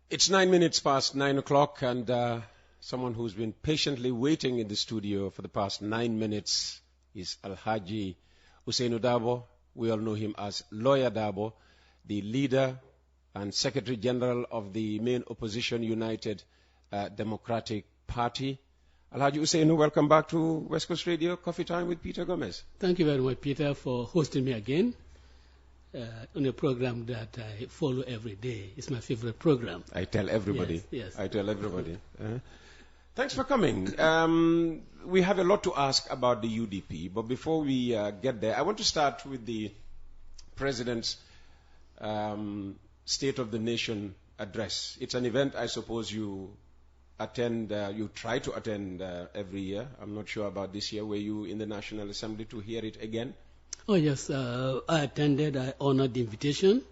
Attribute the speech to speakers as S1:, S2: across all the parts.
S1: It's 9 minutes past 9 o'clock, and someone who's been patiently waiting in the studio for the past 9 minutes is Alhaji Ousainou Darboe. We all know him as Lawyer Darboe, the leader and Secretary General of the main opposition United Democratic Party. Alhaji Ousainou, welcome back to West Coast Radio, Coffee Time with Peter Gomez.
S2: Thank you very much, Peter, for hosting me again on a program that I follow every day. It's my favorite program.
S1: I tell everybody.
S2: Yes.
S1: I tell everybody. Thanks for coming. We have a lot to ask about the UDP, but before we get there, I want to start with the President's State of the Nation address. It's an event I suppose you attend, you try to attend every year. I'm not sure about this year. Were you in the National Assembly to hear it again?
S2: Oh, yes. I attended. I honored the invitation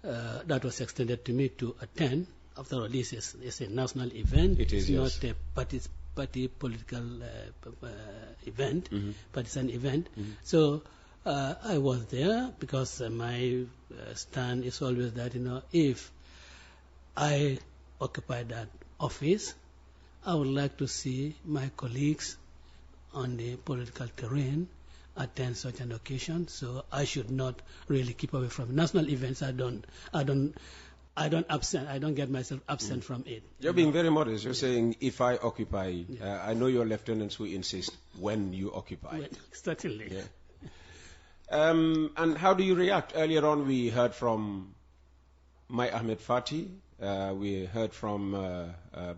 S2: that was extended to me to attend. After all, this is a national event.
S1: It is,
S2: it's not a party political event, but it's an event. So I was there because my stand is always that, if I occupy that office, I would like to see my colleagues on the political terrain attend such an occasion. So I should not really keep away from national events. I don't get myself absent from it.
S1: You're being very modest. You're saying, if I occupy, I know your lieutenants who insist when you occupy.
S2: Well, certainly.
S1: Yeah. And how do you react? Earlier on, we heard from Mai Ahmed Fati, we heard from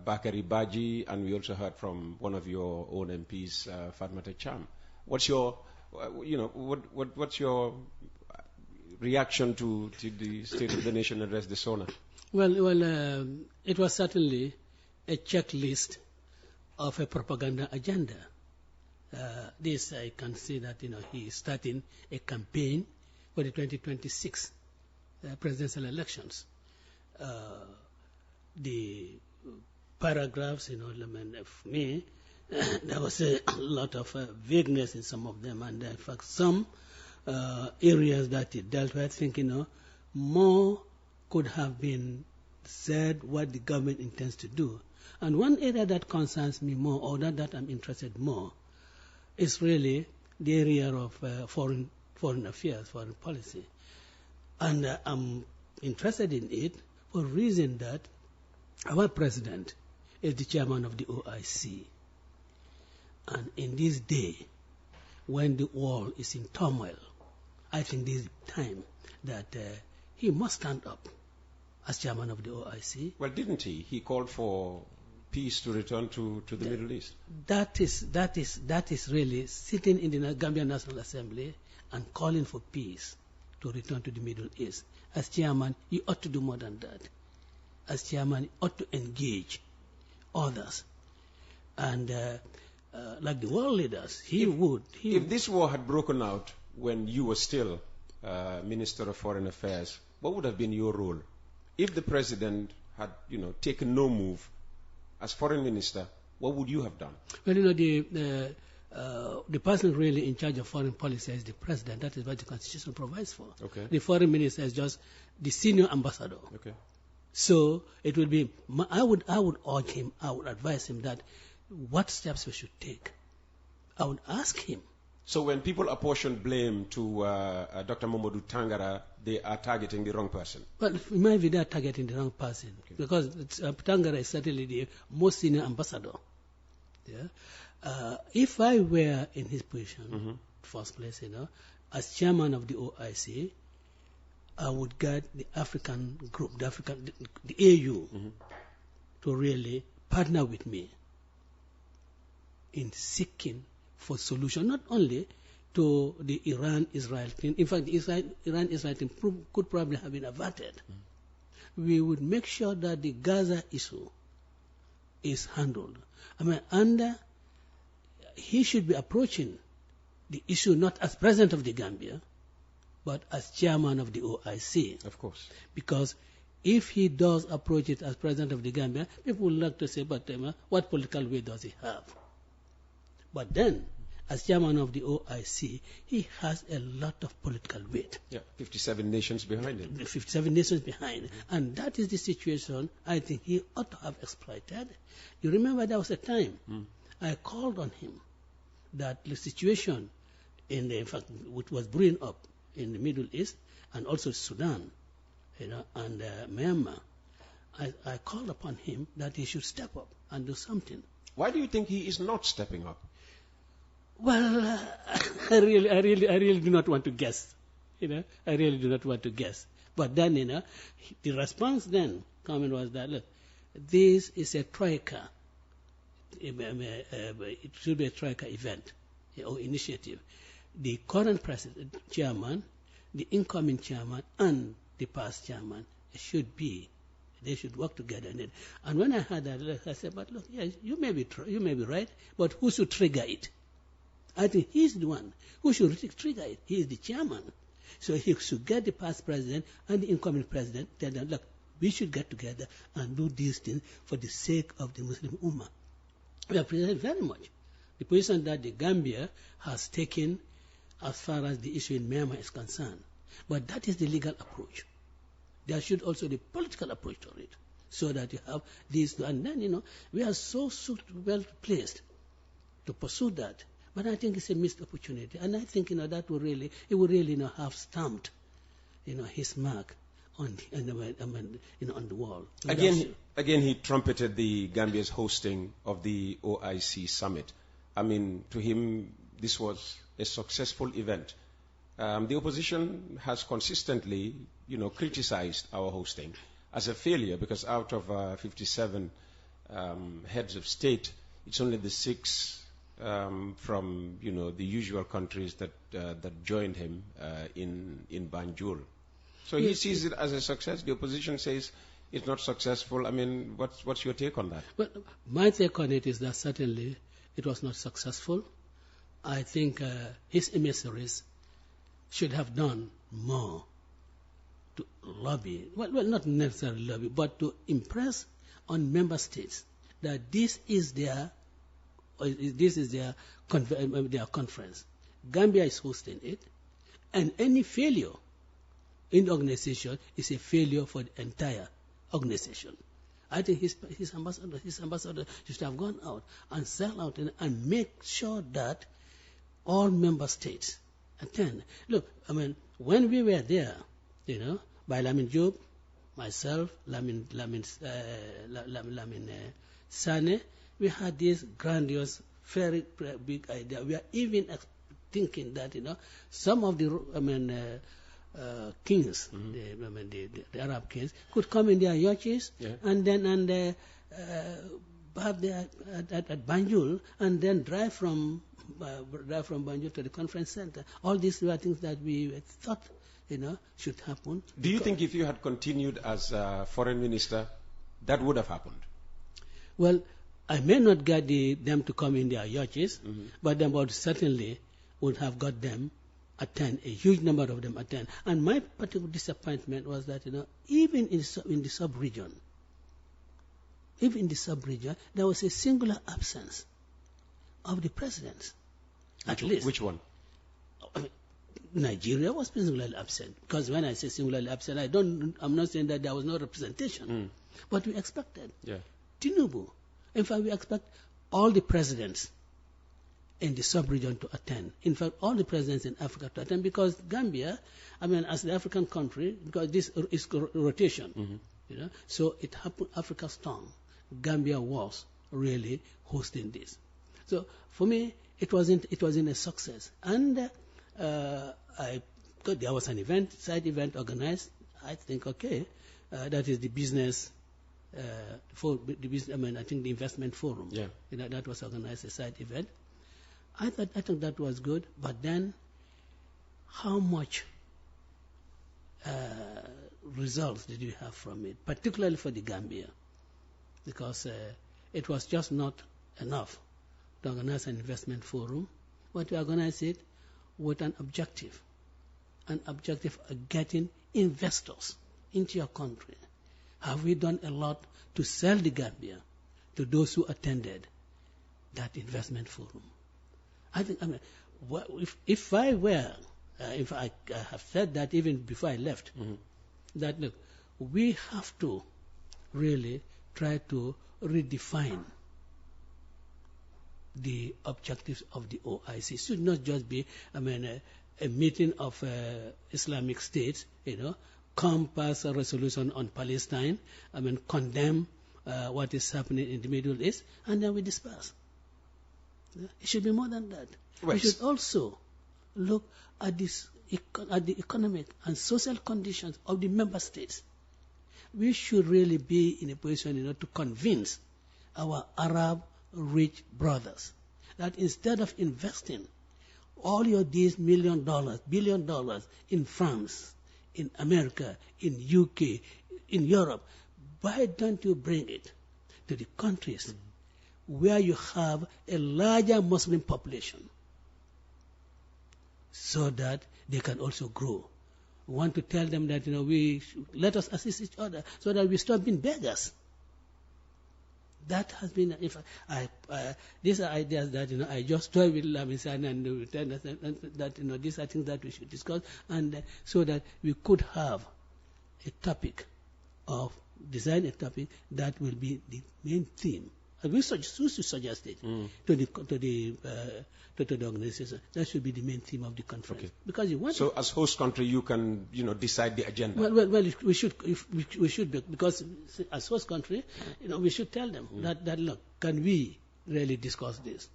S1: Bakari Baji, and we also heard from one of your own MPs, Fatmata Cham. What's your, what's your reaction to the State of the Nation address this honor?
S2: Well, it was certainly a checklist of a propaganda agenda. This I can see that he is starting a campaign for the 2026 presidential elections. The paragraphs, of me, there was a lot of vagueness in some of them, and in fact some areas that it dealt with, I think, more could have been said what the government intends to do. And one area that concerns me more, or that I'm interested more, is really the area of foreign affairs, foreign policy. And I'm interested in it for the reason that our president is the chairman of the OIC. And in this day, when the world is in turmoil, I think this is the time that he must stand up as chairman of the OIC.
S1: Well, didn't he? He called for peace to return to the Middle East.
S2: That is really sitting in the Gambian National Assembly and calling for peace to return to the Middle East. As chairman, you ought to do more than that. As chairman, you ought to engage others. And like the world leaders,
S1: If this war had broken out when you were still Minister of Foreign Affairs, what would have been your role? If the President had, taken no move as Foreign Minister, what would you have done?
S2: Well, the person really in charge of foreign policy is the President. That is what the Constitution provides for.
S1: Okay.
S2: The Foreign Minister is just the senior ambassador.
S1: Okay.
S2: So it would be, I would urge him, I would advise him that what steps we should take. I would ask him.
S1: So when people apportion blame to Dr. Momodou Tangara, they are targeting the wrong person?
S2: Well, in my view, they are targeting the wrong person. Okay. Because Tangara is certainly the most senior ambassador. Yeah? If I were in his position, first place, as chairman of the OIC, I would guide the African group, the AU, to really partner with me in seeking for solution, not only to the Iran-Israel thing. In fact, the Iran-Israel thing could probably have been averted. We would make sure that the Gaza issue is handled. He should be approaching the issue not as president of the Gambia, but as chairman of the OIC.
S1: Of course.
S2: Because if he does approach it as president of the Gambia, people would like to say, but what political weight does he have? But then, as chairman of the OIC, he has a lot of political weight.
S1: Yeah, 57 nations behind him.
S2: 57 nations behind. And that is the situation I think he ought to have exploited. You remember there was a time I called on him that the situation in fact, which was brewing up in the Middle East and also Sudan, and Myanmar, I called upon him that he should step up and do something.
S1: Why do you think he is not stepping up?
S2: Well, I really do not want to guess. I really do not want to guess. But then, the response then coming was that, look, this is a troika. It should be a troika event or initiative. The current president, chairman, the incoming chairman, and the past chairman they should work together in it. And when I heard that, I said, but look, yes, you may be right, but who should trigger it? I think he's the one who should trigger it. He is the chairman. So he should get the past president and the incoming president, tell them, look, we should get together and do these things for the sake of the Muslim Ummah. We appreciate very much the position that the Gambia has taken as far as the issue in Myanmar is concerned. But that is the legal approach. There should also be the political approach to it, so that you have these. And then, we are so well placed to pursue that. But I think it's a missed opportunity. And I think, that will really have stamped, his mark on the wall.
S1: Again, he trumpeted the Gambia's hosting of the OIC summit. I mean, to him, this was a successful event. The opposition has consistently, criticized our hosting as a failure, because out of 57 heads of state, it's only the 6 from the usual countries that joined him in Banjul. So he sees it as a success. The opposition says it's not successful. I mean, what's your take on that?
S2: Well, my take on it is that certainly it was not successful. I think his emissaries should have done more to lobby, well, not necessarily lobby, but to impress on member states that this is their conference. Gambia is hosting it, and any failure in the organization is a failure for the entire organization. I think his ambassador should have gone out and sell out and make sure that all member states attend. Look, I mean, when we were there, by Lamin Job, myself, Lamin Sane, we had this grandiose, very big idea. We are even thinking that some of the kings, the Arab kings, could come in their yachts and have their at Banjul and then drive from Banjul to the conference center. All these were things that we thought should happen.
S1: Do you think if you had continued as foreign minister, that would have happened?
S2: Well, I may not get them to come in their yachts, but certainly would have got them attend, a huge number of them attend. And my particular disappointment was that, even in the sub-region, there was a singular absence of the presidents. At least.
S1: Which one?
S2: Nigeria was singularly absent. Because when I say singularly absent, I'm not saying that there was no representation. But we expected. Yeah. Tinubu. In fact, we expect all the presidents in the sub-region to attend. In fact, all the presidents in Africa to attend, because Gambia, as the African country, because this is rotation, so it happened Africa's tongue. Gambia was really hosting this. So for me, it wasn't a success. And there was an side event organized. I think, that is the business. I think the investment forum. Yeah. That was organized, a side event. I think that was good, but then how much results did you have from it, particularly for the Gambia? Because it was just not enough to organize an investment forum, but to organize it with an objective of getting investors into your country. Have we done a lot to sell the Gambia to those who attended that investment forum? I think, if I were, if I have said that even before I left, that look, we have to really try to redefine the objectives of the OIC. It should not just be, a meeting of Islamic states, come pass a resolution on Palestine, condemn what is happening in the Middle East, and then we disperse. It should be more than that.
S1: Well,
S2: we should also look at at the economic and social conditions of the member states. We should really be in a position, to convince our Arab-rich brothers that instead of investing all these $1 billion in France, in America, in UK, in Europe, why don't you bring it to the countries where you have a larger Muslim population so that they can also grow? We want to tell them that, let us assist each other so that we stop being beggars. That has been, in fact, these are ideas that, I just toyed with Lamisan and that, these are things that we should discuss, and so that we could have a topic design a topic that will be the main theme. And we suggest it to the organization. That should be the main theme of the conference. Okay. Because you want.
S1: So, as host country, you can, decide the agenda.
S2: Well, we should because as host country, we should tell them that look, can we really discuss this?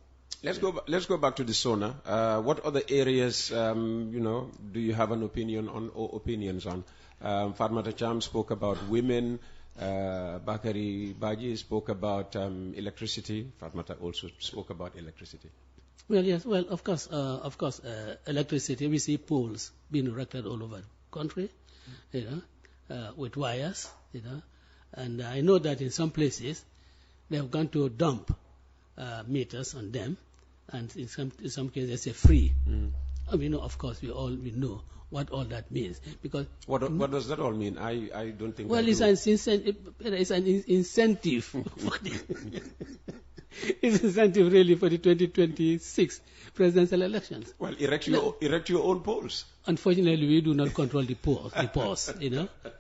S1: Let's go back to the SONA. What other areas, do you have an opinion on or opinions on? Fatmata Cham spoke about women. Bakari Baji spoke about electricity. Fatmata also spoke about electricity.
S2: Well, yes. Well, of course, electricity. We see poles being erected all over the country, with wires, and I know that in some places they have gone to dump meters on them, and in some cases they say free. Of course, we know what all that means, because
S1: what does that all mean? I don't think.
S2: Well, it's an incentive for it's incentive really for the 2026 presidential elections.
S1: Well, erect your own polls.
S2: Unfortunately, we do not control the polls.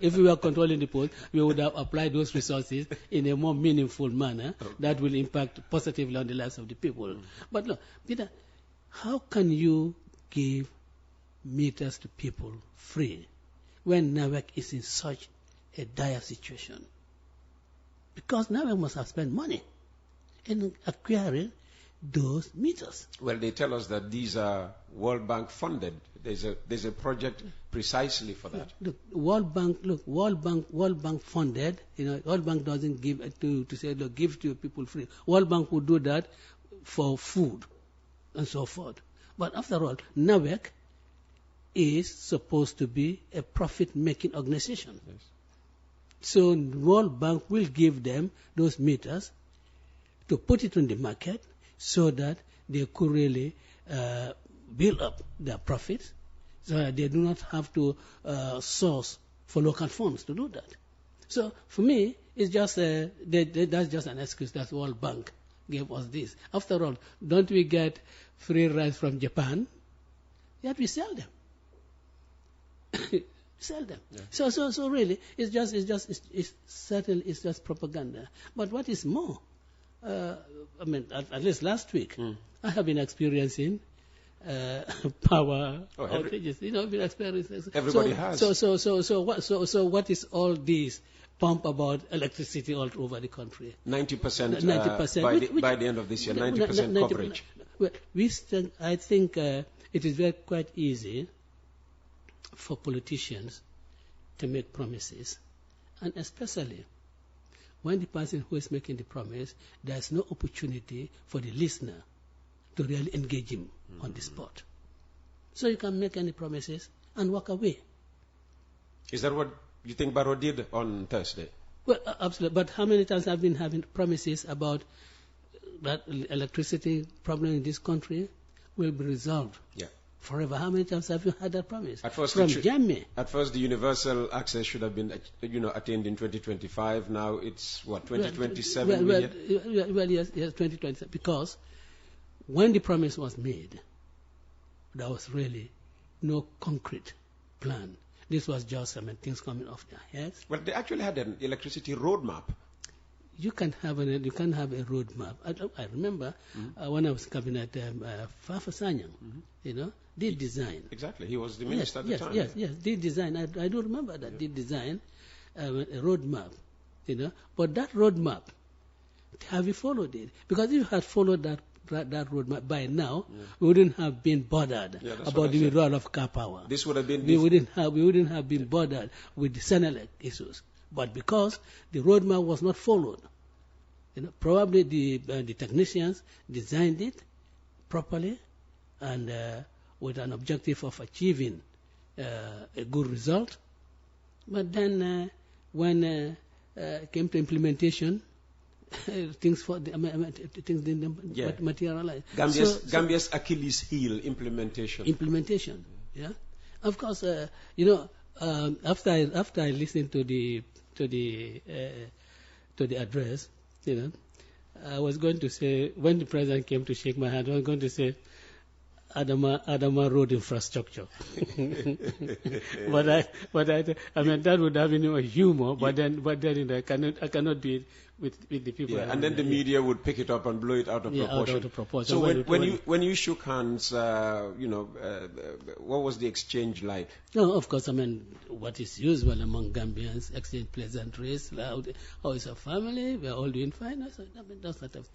S2: If we were controlling the polls, we would have applied those resources in a more meaningful manner that will impact positively on the lives of the people. But look, Peter, how can you give meters to people free when NAWEC is in such a dire situation? Because NAWEC must have spent money in acquiring those meters.
S1: Well, they tell us that these are World Bank funded. There's a project precisely for that.
S2: Look, World Bank funded. World Bank doesn't give to say, look, give to people free. World Bank would do that for food and so forth. But after all, NAWEC is supposed to be a profit-making organization.
S1: Yes.
S2: So World Bank will give them those meters to put it on the market so that they could really build up their profits, so that they do not have to source for local funds to do that. So for me, it's just that's just an excuse that World Bank gave us this. After all, don't we get free rice from Japan? Yet we sell them. Yeah. So really, it's just propaganda. But what is more, at least last week, I have been experiencing power outages. Been experiencing.
S1: Everybody has.
S2: So what is all this pump about electricity all over the country?
S1: 90% by the end of this year. 90% coverage.
S2: Well, I think it is quite easy for politicians to make promises, and especially when the person who is making the promise, there's no opportunity for the listener to really engage him on the spot. So you can make any promises and walk away.
S1: Is that what you think Barrow did on Thursday?
S2: Well, absolutely. But how many times have been having promises about that electricity problem in this country will be resolved? Yeah. Forever. How many times have you had that promise?
S1: At first, the universal access should have been, attained in 2025. Now it's 2027?
S2: Well, yes, 2027. Because when the promise was made, there was really no concrete plan. This was just, things coming off their heads.
S1: Well, they actually had an electricity roadmap.
S2: You can have a roadmap. I remember when I was cabinet, Fafa Sanyang, did design.
S1: Exactly, he was the minister at the time.
S2: Yes, did design. I do remember that, did design a roadmap, But that roadmap, have you followed it? Because if you had followed that roadmap by now, we wouldn't have been bothered about the withdrawal of car power.
S1: This would have been
S2: we wouldn't have been bothered with the Senelec issues. But because the roadmap was not followed, probably the technicians designed it properly and with an objective of achieving a good result. But then when it came to implementation, things didn't materialize.
S1: Gambia's Achilles heel, implementation.
S2: Yeah. Of course, after I listened to the address, I was going to say, when the president came to shake my hand, I was going to say, Adama road infrastructure. but that would have been a humor. But then I cannot do it with the people.
S1: Yeah, and then the media would pick it up and blow it out of proportion.
S2: Out of proportion.
S1: So when you shook hands, what was the exchange like?
S2: No, of course. What is usual among Gambians, exchange pleasantries. How is our family? We're all doing fine. Those sort of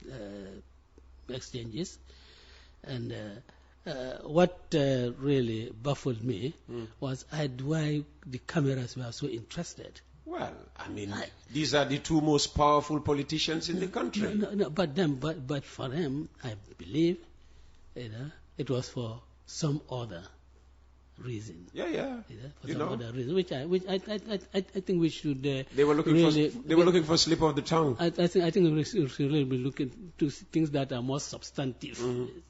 S2: exchanges. And what really baffled me was why the cameras were so interested.
S1: Well, these are the two most powerful politicians in the country.
S2: But for them, I believe, it was for some other reason. For some other reason, which I think we should.
S1: They were looking for a slip of the tongue.
S2: I think we should really be looking to things that are more substantive,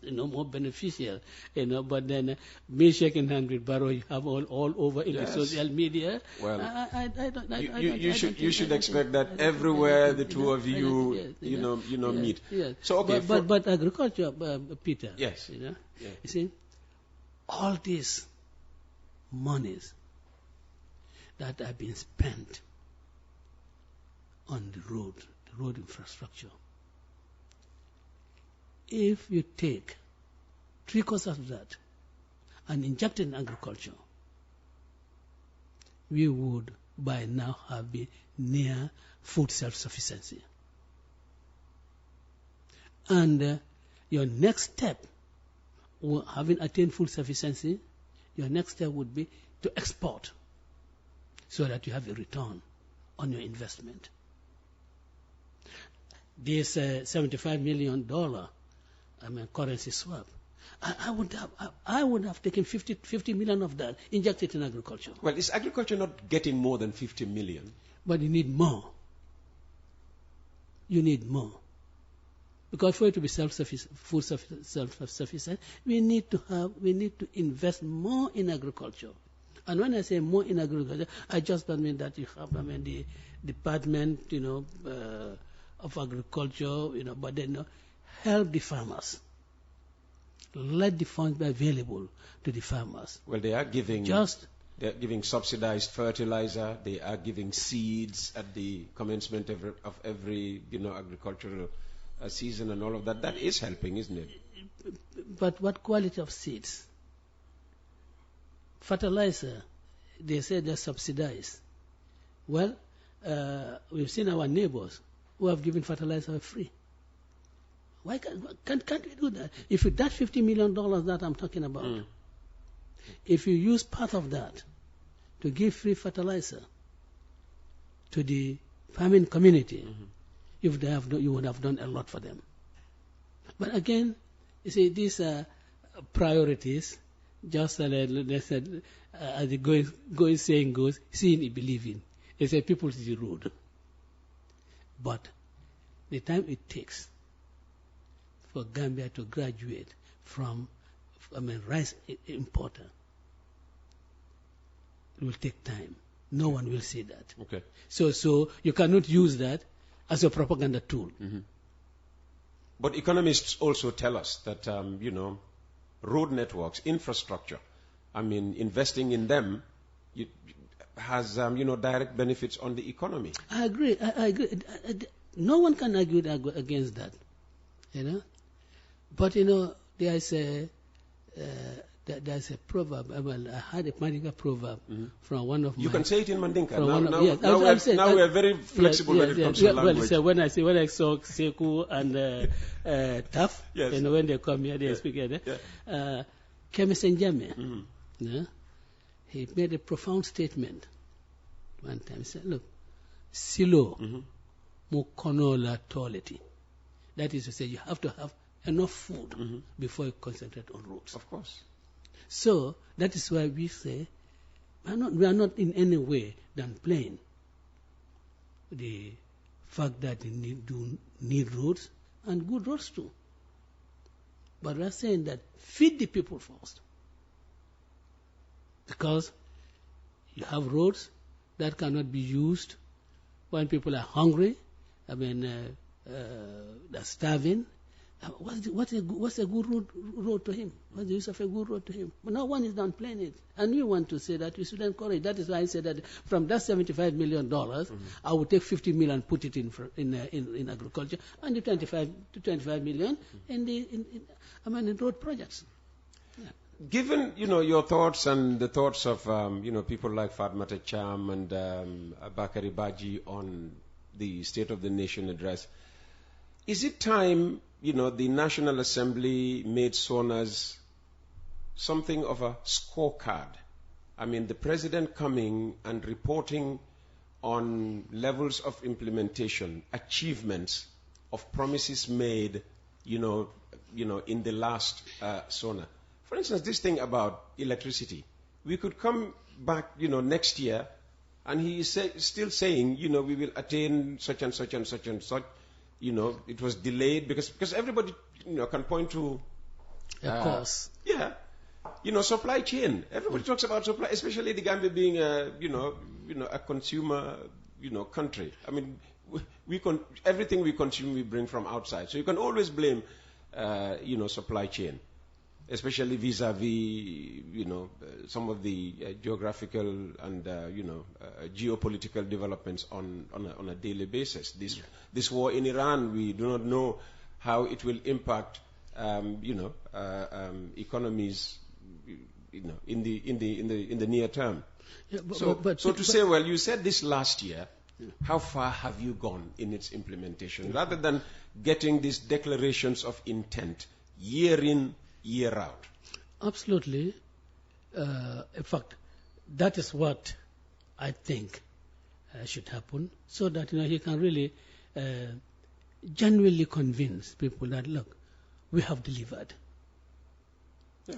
S2: more beneficial. But then me shaking hands with Barrow, you have all over in the social media.
S1: Well, you should expect that everywhere the two of you meet.
S2: Yes.
S1: So okay,
S2: but agriculture, Peter.
S1: Yes.
S2: You see, all these monies that have been spent on the road infrastructure. If you take 3/4 of that and inject it in agriculture, we would by now have been near food self-sufficiency. And your next step, having attained food sufficiency, your next step would be to export so that you have a return on your investment. This $75 million currency swap, I would have taken 50 million of that, injected in agriculture.
S1: Well, is agriculture not getting more than 50 million?
S2: But you need more. You need more. Because for it to be food self-sufficient, we need to invest more in agriculture. And when I say more in agriculture, I just don't mean that you have the department, of agriculture, but then help the farmers. Let the funds be available to the farmers.
S1: Well, they are giving subsidized fertilizer. They are giving seeds at the commencement of every agricultural season and all of that. That is helping, isn't it?
S2: But what quality of seeds? Fertilizer, they say they're subsidized. Well, we've seen our neighbors who have given fertilizer free. Why can't we do that? If that $50 million that I'm talking about, if you use part of that to give free fertilizer to the farming community, you would have done a lot for them. But again, you see, these are priorities, just as the going saying goes, seeing is believing. They say people to the road. But the time it takes for Gambia to graduate from rice importer, it will take time. No one will see that.
S1: Okay.
S2: So you cannot use that as a propaganda tool.
S1: But economists also tell us that, road networks, infrastructure, investing in them has, direct benefits on the economy.
S2: I agree. I agree. No one can argue against that, But, there's a proverb. Well, I had a Mandinka proverb from one of my...
S1: You can say it in Mandinka.
S2: Now
S1: we are very flexible when it comes to language.
S2: Well, so when I saw Seku and Taf, when they come here, they speak here. Kemesenjame, he made a profound statement one time. He said, look, silo mukonola toileti. That is to say, you have to have enough food before you concentrate on roads.
S1: Of course.
S2: So that is why we say we are not in any way downplaying the fact that we need roads and good roads too. But we are saying that feed the people first, because you have roads that cannot be used when people are hungry. They're starving. What's a good road to him? What's the use of a good road to him? But no one is downplaying it. And you want to say that we should encourage. That is why I said that from that $75 million, I would take 50 million and put it in agriculture, and the 25 million in road projects. Yeah.
S1: Given your thoughts and the thoughts of people like Fatmata Cham and Bakari Baji on the State of the Nation address, is it time the National Assembly made SONAS something of a scorecard? The President coming and reporting on levels of implementation, achievements of promises made, in the last SONA. For instance, this thing about electricity. We could come back, next year, and he is still saying, we will attain such and such and such and such. It was delayed because everybody, can point to...
S2: Of course.
S1: Yeah. Supply chain. Everybody talks about supply, especially the Gambia being a consumer, country. Everything we consume, we bring from outside. So you can always blame, supply chain, especially vis-a-vis, some of the geographical and, geopolitical developments on a daily basis. This war in Iran, we do not know how it will impact, economies, in the near term.
S2: Yeah,
S1: but to say, well, you said this last year. How far have you gone in its implementation, rather than getting these declarations of intent year in, year out?
S2: Absolutely. In fact, that is what I think should happen, so that he can really genuinely convince people that, look, we have delivered.
S1: Yeah,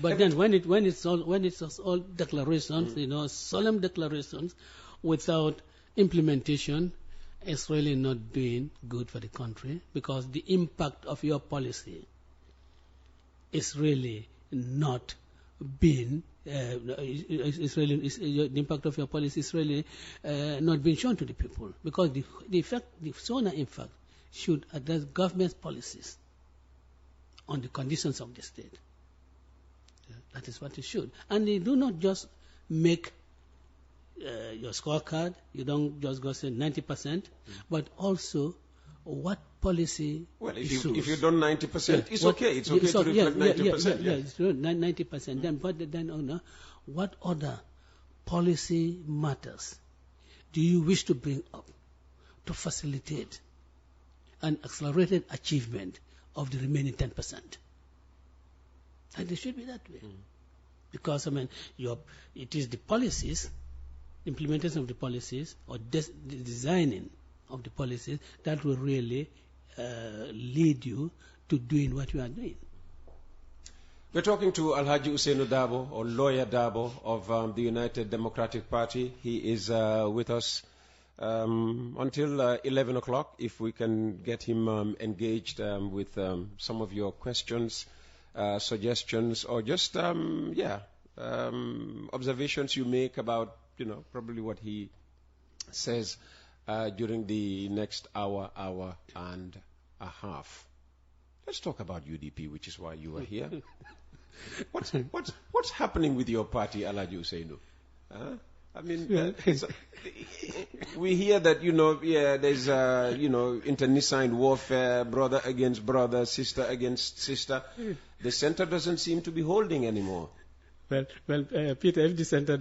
S2: But then when it's all declarations, solemn declarations without implementation, it's really not doing good for the country, because the impact of your policy is really not being the impact of your policy is really not being shown to the people, because the SONA in fact should address government's policies on the conditions of the state. That is what it should. And they do not just make your scorecard. You don't just go say 90%, but also what policy.
S1: Well, if you've done 90%, it's okay. It's okay to reflect 90%.
S2: Yeah, it's 90%. Then, what other policy matters do you wish to bring up to facilitate an accelerated achievement of the remaining 10%? And it should be that way. Because, it is the policies, implementation of the policies, or the designing of the policies that will really lead you to doing what you are doing.
S1: We're talking to Alhaji Ousainou Darboe, or Lawyer Darboe, of the United Democratic Party. He is with us until 11 o'clock, if we can get him engaged with some of your questions, suggestions, or just observations you make about, probably what he says during the next hour and a half. Let's talk about UDP, which is why you are here. What's happening with your party, Alhaji Ousainou? Huh? I mean, we hear that, there's, internecine warfare, brother against brother, sister against sister. The center doesn't seem to be holding anymore.
S2: Well, Peter, if the center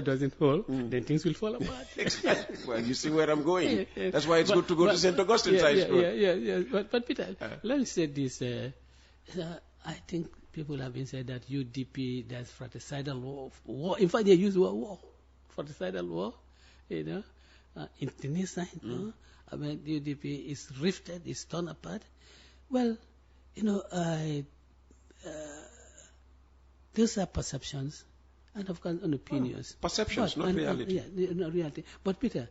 S2: doesn't hold, then things will fall apart.
S1: Well, you see where I'm going. That's why it's good to go to St. Augustine's High School.
S2: Yeah. But Peter, let me say this. I think people have been saying that UDP, that's fratricidal war. In fact, they use war. Fratricidal war, internecine. I mean, the UDP is rifted, is torn apart. Well, these are perceptions and, of course, opinions.
S1: Perceptions, not reality.
S2: Not reality. But, Peter,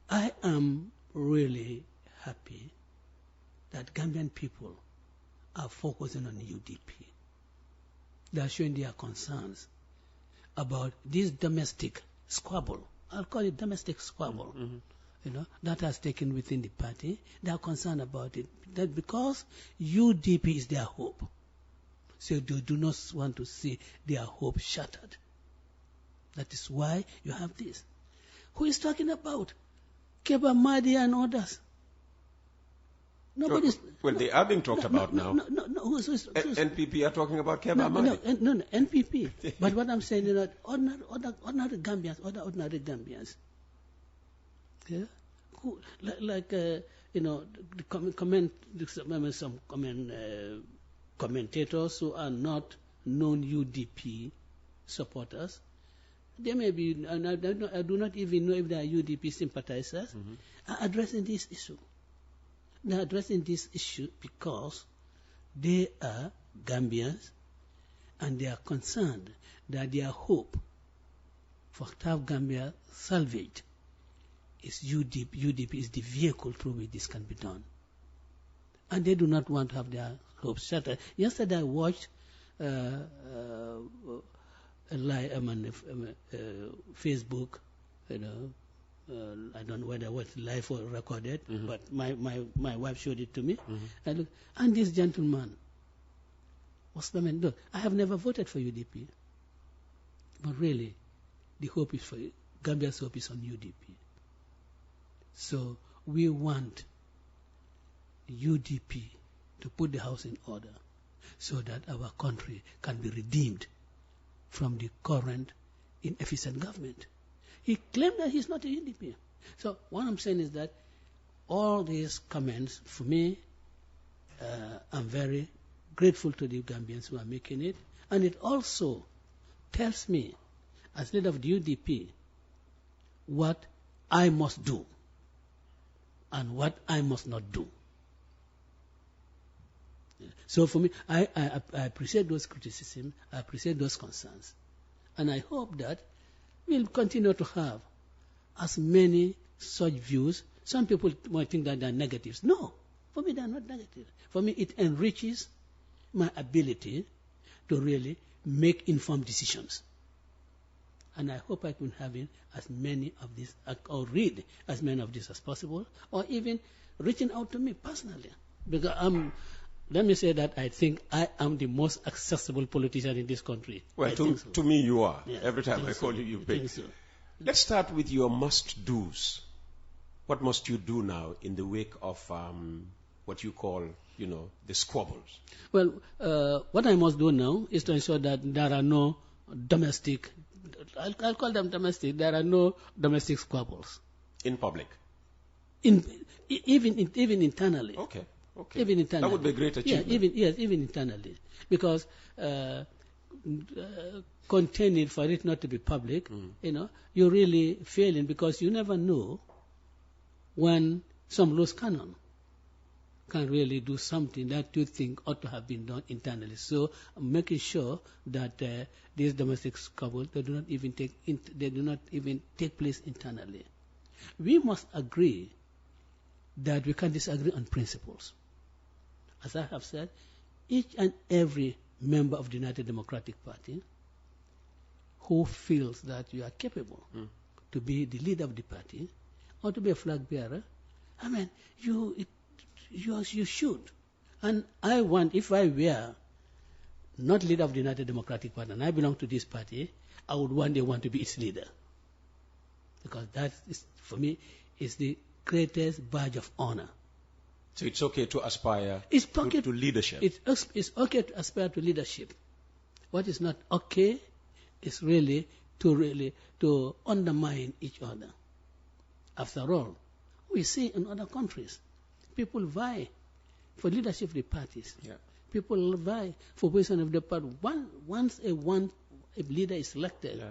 S2: I am really happy that Gambian people are focusing on UDP. They are showing their concerns about this domestic squabble. I'll call it domestic squabble. That has taken within the party. They are concerned about it. That because UDP is their hope. So they do not want to see their hope shattered. That is why you have this. Who is talking about? Keba Mahdi and others. Nobody's.
S1: Well, they are being talked about now.
S2: No.
S1: NPP are talking about Keba Mahdi.
S2: No, NPP. But what I'm saying is that ordinary Gambians. Yeah? Who, some commentators who are not known UDP supporters. They may be, and I do not even know if they are UDP sympathizers, are addressing this issue. They are addressing this issue because they are Gambians and they are concerned that their hope for to have Gambia salvaged is UDP. UDP is the vehicle through which this can be done. And they do not want to have their hopes shattered. Yesterday I watched Facebook, I don't know whether it was live or recorded, but my wife showed it to me. And this gentleman was coming. Look, I have never voted for UDP, but really, the hope is for Gambia's hope is on UDP. So we want UDP to put the house in order so that our country can be redeemed from the current inefficient government. He claimed that he's not a UDP. So what I'm saying is that all these comments, for me, I'm very grateful to the Gambians who are making it. And it also tells me, as leader of the UDP, what I must do and what I must not do. So for me, I appreciate those criticisms, I appreciate those concerns. And I hope that we'll continue to have as many such views. Some people might think that they're negatives. No, for me they're not negative. For me it enriches my ability to really make informed decisions. And I hope I can have as many of these, or read as many of these as possible, or even reaching out to me personally. Because let me say that I think I am the most accessible politician in this country.
S1: Well, to me you are. Yeah, every time I call you, you pick. So. Let's start with your must-dos. What must you do now in the wake of what you call, the squabbles?
S2: Well, what I must do now is to ensure that there are no domestic, I'll call them domestic, there are no domestic squabbles.
S1: In public?
S2: Even internally.
S1: Okay.
S2: Even internally.
S1: That would be a great achievement.
S2: Even internally. Because containing for it not to be public, you're really failing because you never know when some loose cannon can really do something that you think ought to have been done internally. So making sure that these domestic squabbles, they do not even take place internally. We must agree that we can disagree on principles. As I have said, each and every member of the United Democratic Party who feels that you are capable to be the leader of the party or to be a flag bearer, You should. And I want, if I were not leader of the United Democratic Party and I belong to this party, I would one day want to be its leader. Because that is, for me, is the greatest badge of honor.
S1: So it's okay to aspire to leadership.
S2: It's okay to aspire to leadership. What is not okay is really to undermine each other. After all, we see in other countries, people vie for leadership of the parties.
S1: Yeah.
S2: People vie for position of the party. Once a leader is elected,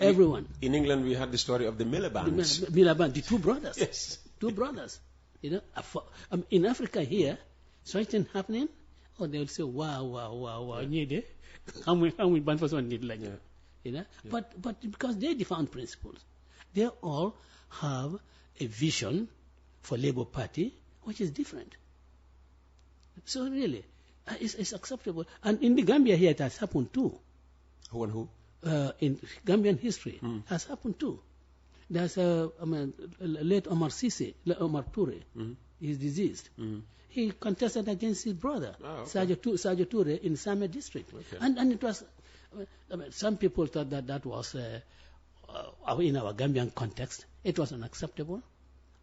S2: everyone.
S1: In England, we had the story of the Miliband.
S2: The two brothers.
S1: Yes.
S2: Two brothers. In Africa here, something happening, they will say, wow, need how we ban for someone need like that. Yeah. But because they defend principles, they all have a vision for Labour Party which is different. So really, it's acceptable. And in the Gambia here, it has happened too.
S1: Who and who?
S2: In Gambian history, has happened too. There's late Omar Toure. He's deceased. He contested against his brother, Sadio Toure, in Same district. Okay. And it was, some people thought that was, in our Gambian context, it was unacceptable.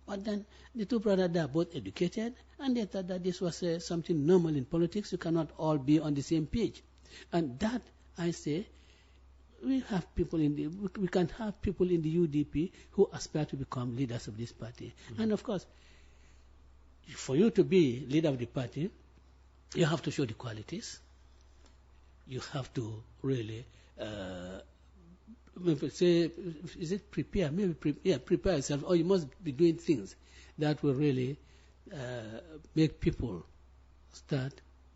S2: But then the two brothers are both educated, and they thought that this was something normal in politics. You cannot all be on the same page. And that, I say, we can have people in the UDP who aspire to become leaders of this party. And of course, for you to be leader of the party, you have to show the qualities. You have to really, prepare? Prepare yourself. Or you must be doing things that will really make people start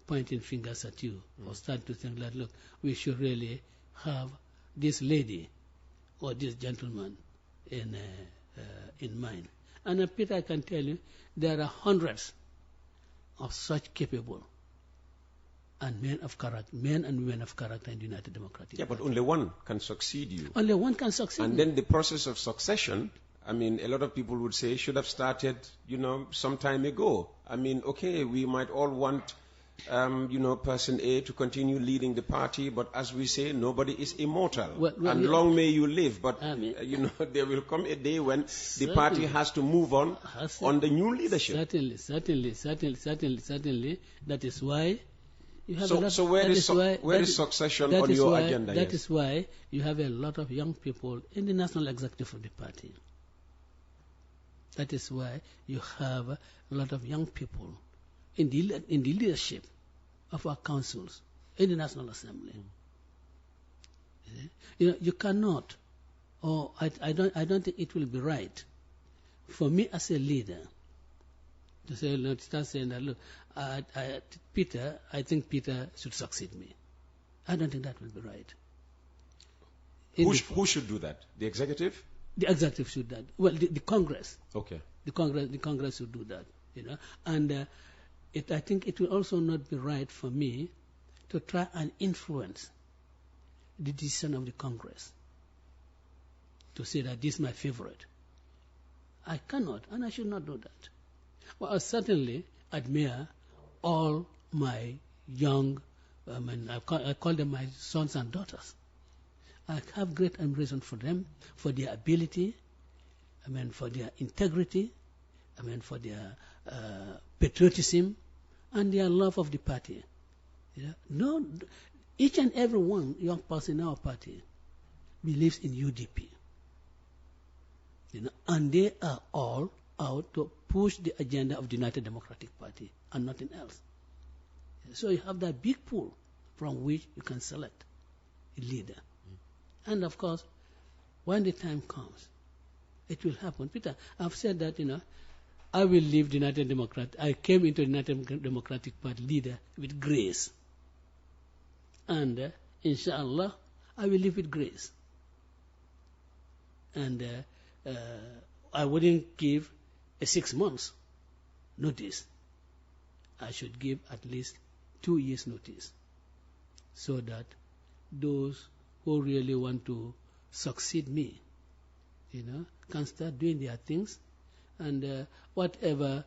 S2: pointing fingers at you, or start to think that, look, we should really have this lady or this gentleman in mind. And Peter, I can tell you, there are hundreds of such capable and men and women of character in the United Democratic Party.
S1: But only one can succeed you.
S2: Only one can succeed.
S1: And then the process of succession, a lot of people would say, should have started, some time ago. We might all want, person A to continue leading the party, but as we say, nobody is immortal. Long may you live, but, there will come a day when the party has to move on the new leadership.
S2: Certainly. That is why you have
S1: where is succession on your agenda?
S2: That is why you have a lot of young people in the national executive of the party. That is why you have a lot of young people in the leadership of our councils in the National Assembly. You cannot, or I don't think it will be right for me as a leader to say, start saying that, look, Peter, I think Peter should succeed me. I don't think that will be right.
S1: Who should do that? The executive?
S2: The executive should do that. Well, the Congress.
S1: Okay.
S2: The Congress should do that. And I think it will also not be right for me to try and influence the decision of the Congress to say that this is my favorite. I cannot, and I should not do that. Well, I certainly admire all my young, I call them my sons and daughters. I have great admiration for them, for their ability, for their integrity, for their patriotism, and their love of the party. No, each and every one young person in our party believes in UDP. And they are all out to push the agenda of the United Democratic Party and nothing else. So you have that big pool from which you can select a leader. And of course, when the time comes, it will happen. Peter, I've said that, I will leave the United Democratic. I came into the United Democratic Party leader with grace. And inshallah, I will live with grace. And I wouldn't give a 6 months notice. I should give at least 2 years notice, so that those who really want to succeed me, can start doing their things, and whatever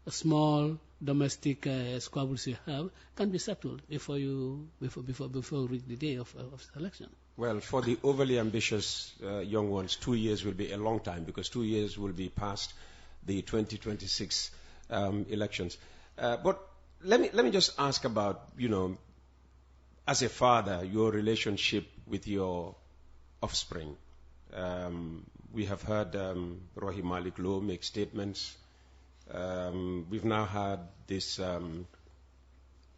S2: small domestic squabbles you have can be settled before you reach the day of selection.
S1: Well, for the overly ambitious young ones, 2 years will be a long time, because 2 years will be past the 2026 elections. But let me just ask about, as a father, your relationship with your offspring. We have heard Rohi Malik Lowe make statements. We've now had this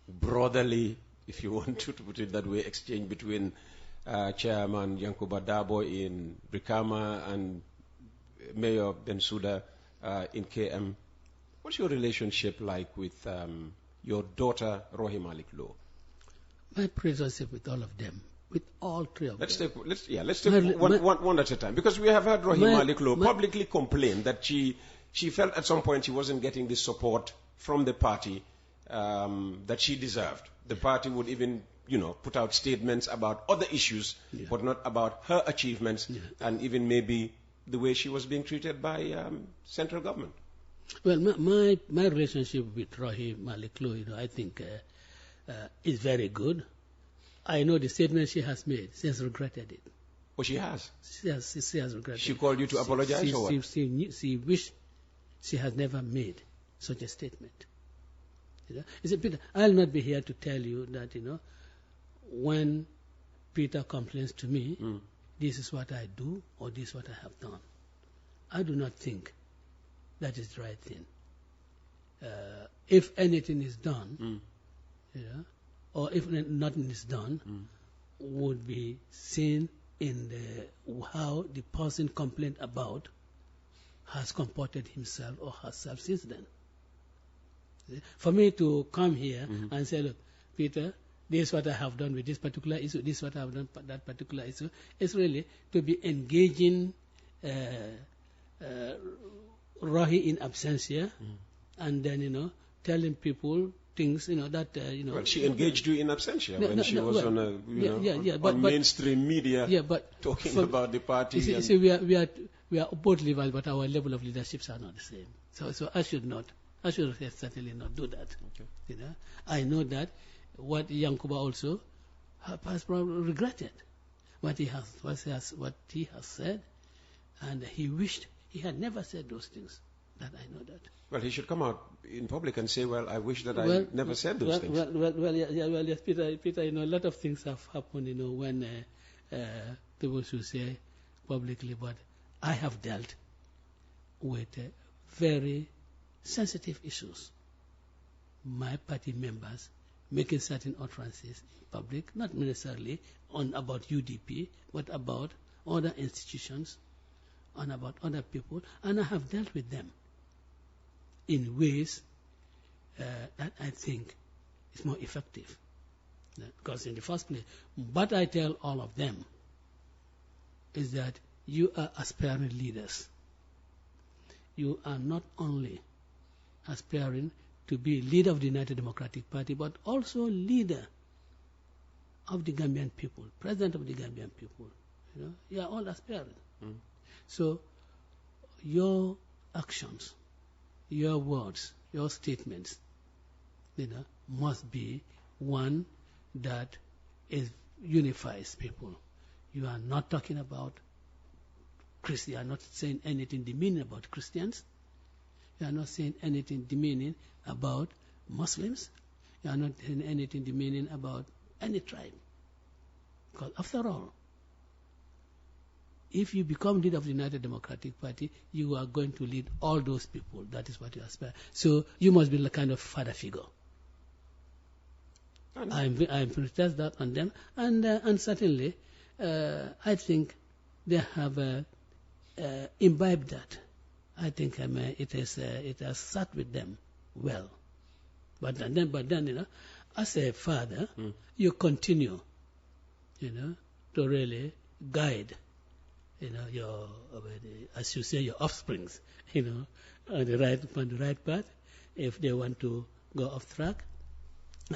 S1: brotherly, if you want to put it that way, exchange between Chairman Yankuba Darboe in Brikama and Mayor Bensouda in KM. What's your relationship like with your daughter, Rohi Malik Lowe?
S2: My relationship with all of them, with all three of them.
S1: Let's take one at a time, because we have heard Rohi Malik Lowe publicly complain that she felt at some point she wasn't getting the support from the party that she deserved. The party would even, put out statements about other issues, but not about her achievements, and even maybe the way she was being treated by central government.
S2: Well, my relationship with Rohi Malik Lowe, I think is very good. I know the statement she has made. She has regretted it.
S1: Oh, she has?
S2: She has regretted it.
S1: She called you to apologize or what?
S2: She wished she had never made such a statement. You see, Peter, I'll not be here to tell you that, when Peter complains to me, this is what I do or this is what I have done. I do not think that is the right thing. If anything is done, or if nothing is done, would be seen in how the person complained about has comported himself or herself since then. For me to come here and say, look, Peter, this is what I have done with this particular issue, this is what I have done with that particular issue, it's really to be engaging Rohi in absentia, and then, telling people things, that,
S1: Well, she engaged you in absentia when she was on on mainstream media talking about the party.
S2: You see, we are both level, but our level of leaderships are not the same. So I should certainly not do that. Okay. I know that what Yankuba also has probably regretted what he has said, and he wished he had never said those things. That I know that.
S1: Well, he should come out in public and say, well, I wish that I never said those things.
S2: Yes, Peter, a lot of things have happened, when people should say publicly, but I have dealt with very sensitive issues. My party members making certain utterances in public, not necessarily about UDP, but about other institutions and about other people, and I have dealt with them in ways that I think is more effective. Because in the first place, what I tell all of them is that you are aspiring leaders. You are not only aspiring to be leader of the United Democratic Party, but also leader of the Gambian people, president of the Gambian people. You are all aspiring. So your actions, your words, your statements, must be one that unifies people. You are not talking about Christians. You are not saying anything demeaning about Christians. You are not saying anything demeaning about Muslims. You are not saying anything demeaning about any tribe. Because after all, if you become leader of the United Democratic Party, you are going to lead all those people. That is what you aspire. So you must be a kind of father figure. I'm to test that on them, and certainly I think they have imbibed that. I think it has sat with them well. But then, as a father, you continue, to really guide, your, as you say, your offsprings, on the right path. If they want to go off track,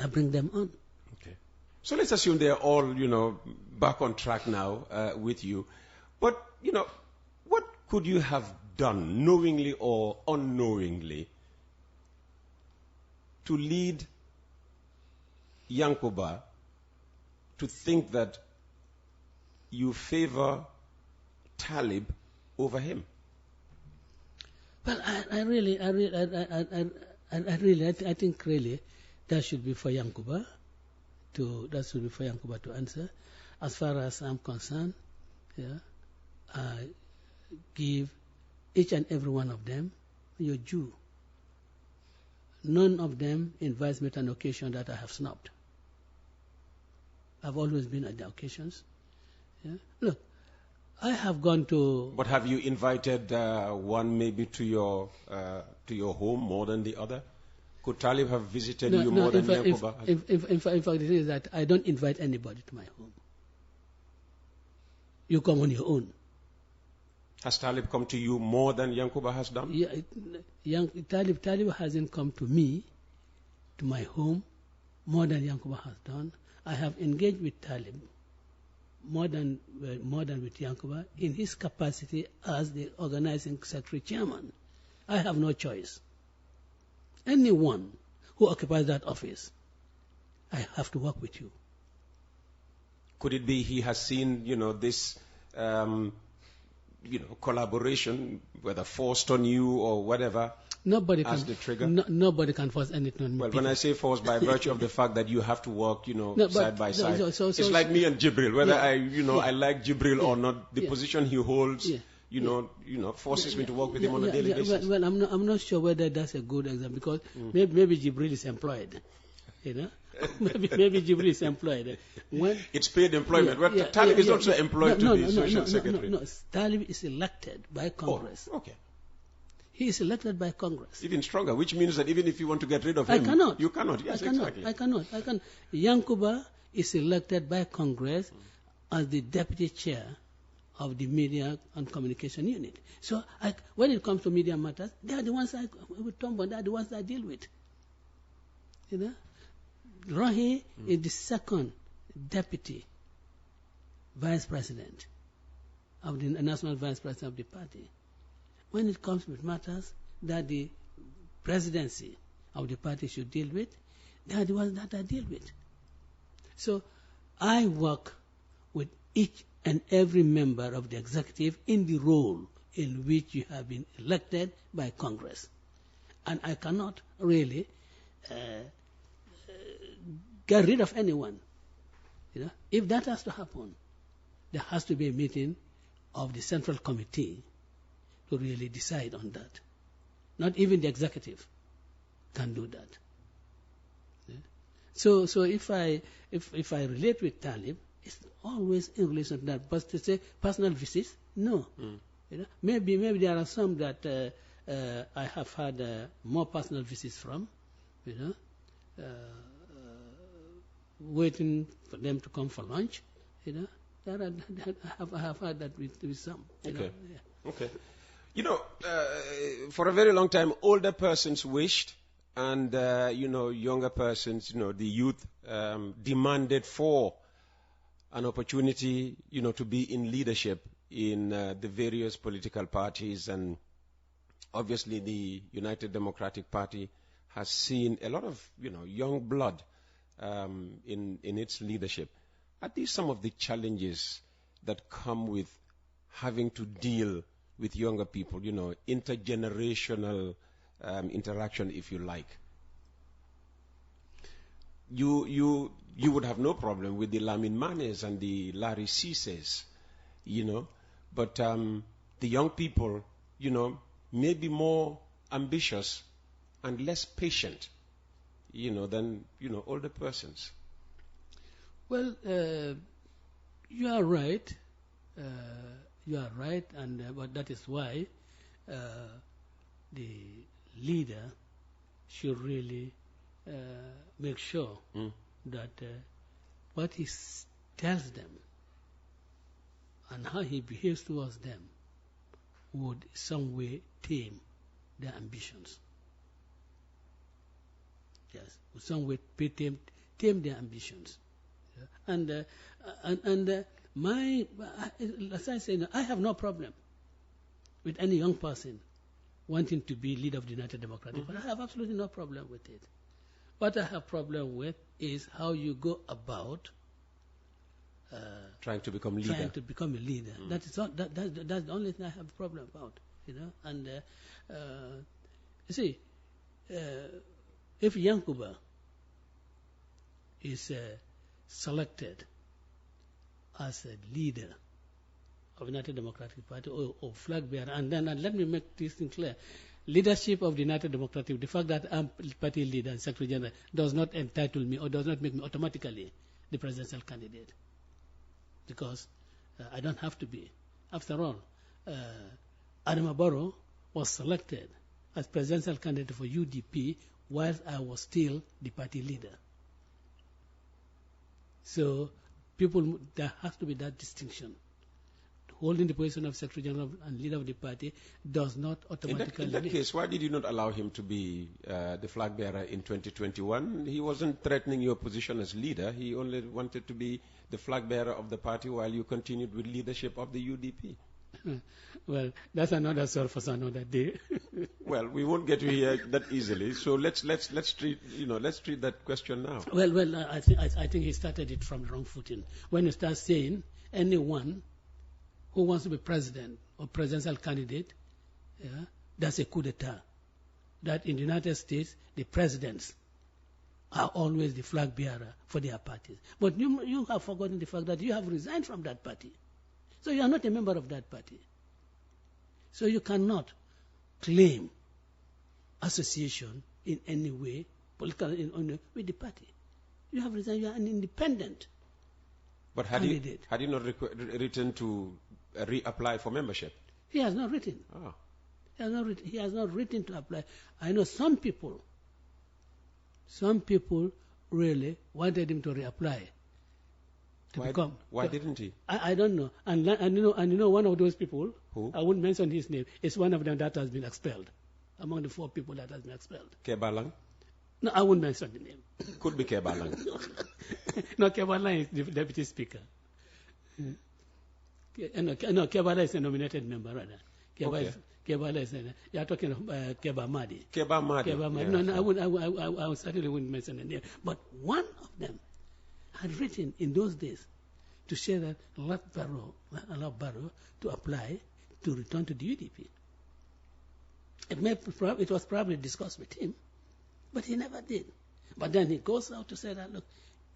S2: I bring them on.
S1: Okay. So let's assume they are all, back on track now with you. But, what could you have done, knowingly or unknowingly, to lead Yankuba to think that you favor Talib over him?
S2: Well, I think really that should be for Yankuba to answer. As far as I'm concerned, I give each and every one of them your due. None of them invites me to an occasion that I have snubbed. I've always been at the occasions. Yeah? Look, I have gone to...
S1: But have you invited one maybe to your home more than the other? Could Talib have visited you more than Yankuba?
S2: In fact, the thing is that I don't invite anybody to my home. You come on your own.
S1: Has Talib come to you more than Yankuba has done?
S2: Yeah, Talib hasn't come to me, to my home, more than Yankuba has done. I have engaged with Talib more than with Yankuba in his capacity as the organizing secretary chairman. I have no choice. Anyone who occupies that office, I have to work with you.
S1: Could it be he has seen, this, collaboration, whether forced on you or whatever, as the trigger?
S2: Nobody can force anything on me.
S1: Well, when I say forced, by virtue of the fact that you have to work, side by side. It's like me and Jibril. Whether I like Jibril or not, the position he holds, forces me to work with him on a daily basis.
S2: Well, I'm not sure whether that's a good example because maybe Jibril is employed. Maybe Jibril is employed.
S1: It's paid employment. Talib is also employed to be social secretary.
S2: No. Talib is elected by Congress.
S1: Oh, okay.
S2: He is elected by Congress.
S1: Even stronger, which means that even if you want to get rid of him, you cannot. Yes, exactly.
S2: I cannot. Yankuba is elected by Congress as the deputy chair of the Media and Communication Unit. So when it comes to media matters, they are the ones they are the ones I deal with. Rahi is the second deputy vice president of the national vice president of the party. When it comes with matters that the presidency of the party should deal with, they are the ones that I deal with. So I work with each and every member of the executive in the role in which you have been elected by Congress. And I cannot really get rid of anyone. If that has to happen, there has to be a meeting of the Central Committee to really decide on that. Not even the executive can do that. Yeah? So if I relate with Talib, it's always in relation to that. But to say personal visits, no. Maybe there are some that I have had more personal visits from. Waiting for them to come for lunch. I have had that with some.
S1: Okay. For a very long time, older persons wished, and younger persons, the youth demanded for an opportunity, to be in leadership in the various political parties, and obviously the United Democratic Party has seen a lot of, young blood in its leadership. Are these some of the challenges that come with having to deal with younger people, intergenerational interaction, if you like? You would have no problem with the Lamin Manes and the Larry Ceases, but the young people, may be more ambitious and less patient, than, older persons.
S2: Well, you are right. But that is why the leader should really make sure that what he tells them and how he behaves towards them would some way tame their ambitions. Yes, would some way tame their ambitions. Yeah. As I say, I have no problem with any young person wanting to be leader of the United Democratic Party. I have absolutely no problem with it. What I have problem with is how you go about
S1: trying to become leader.
S2: Trying to become a leader. That is not, that's the only thing I have a problem about, you know. And you see, if Yankuba is selected as a leader of the United Democratic Party or flag bearer, and let me make this thing clear. Leadership of the United Democratic, the fact that I'm party leader and secretary general does not entitle me or does not make me automatically the presidential candidate. Because I don't have to be. After all, Adama Barrow was selected as presidential candidate for UDP whilst I was still the party leader. So there has to be that distinction. Holding the position of Secretary General and leader of the party does not automatically...
S1: In that case, why did you not allow him to be the flag bearer in 2021? He wasn't threatening your position as leader. He only wanted to be the flag bearer of the party while you continued with leadership of the UDP.
S2: Well, that's another story for another day.
S1: Well, we won't get to here that easily. So let's treat that question now.
S2: Well, I think he started it from the wrong footing. When you start saying anyone who wants to be president or presidential candidate, that's a coup d'etat. That in the United States, the presidents are always the flag bearer for their parties. But you have forgotten the fact that you have resigned from that party. So you are not a member of that party. So you cannot claim association in any way, political with the party. You have resigned, you are an independent candidate.
S1: Had he not written to reapply for membership?
S2: He has not written.
S1: Oh.
S2: He has not written to apply. I know some people really wanted him to reapply.
S1: Why didn't he?
S2: I don't know. And you know one of those people,
S1: who?
S2: I wouldn't mention his name, is one of them that has been expelled, among the 4 people that has been expelled.
S1: Kebalang?
S2: No, I wouldn't mention the name.
S1: Could be Kebalang.
S2: No, Kebalang is the deputy speaker. No, Kebala is a nominated member, rather. Kebala is you are talking of Keba Madi.
S1: Keba Madi. Yeah.
S2: No, I certainly wouldn't mention the name. But one of them had written in those days to say that allow Barrow to apply to return to the UDP. It was probably discussed with him, but he never did. But then he goes out to say that, look,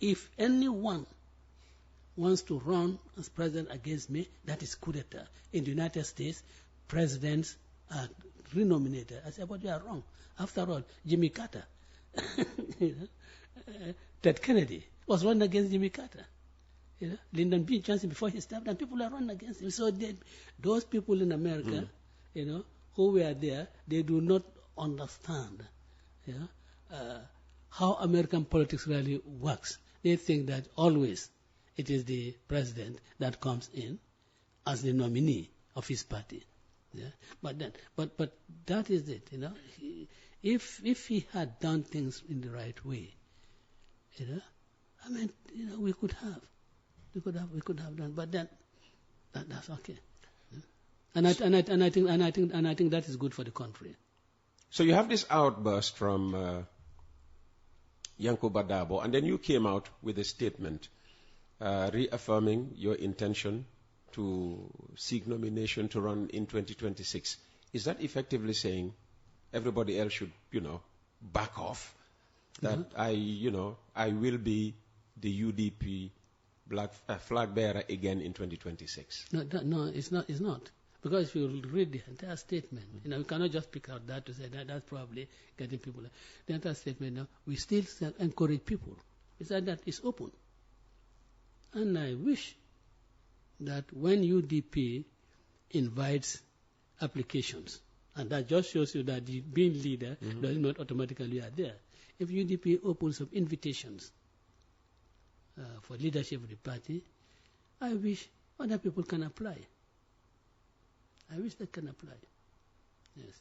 S2: if anyone wants to run as president against me, that is coup d'etat. In the United States, presidents are renominated. I said, but you are wrong. After all, Jimmy Carter, Ted Kennedy was run against Jimmy Carter. Lyndon B. Johnson before he stepped down, people are run against him. So those people in America, who were there, they do not understand how American politics really works. They think that always it is the president that comes in as the nominee of his party. Yeah? But that is it. If he had done things in the right way, we could have done. But then that's okay. Yeah? And I think that is good for the country.
S1: So you have this outburst from Ousainou Darboe, and then you came out with a statement reaffirming your intention to seek nomination to run in 2026. Is that effectively saying everybody else should, back off? That I will be the UDP flag bearer again in 2026?
S2: No, it's not. It's not. Because if you read the entire statement, you cannot just pick out that to say that's probably getting people. The entire statement, we still encourage people. It's that it's open. And I wish that when UDP invites applications, and that just shows you that being leader does not automatically are there. If UDP opens up invitations for leadership of the party, I wish other people can apply. I wish they can apply. Yes.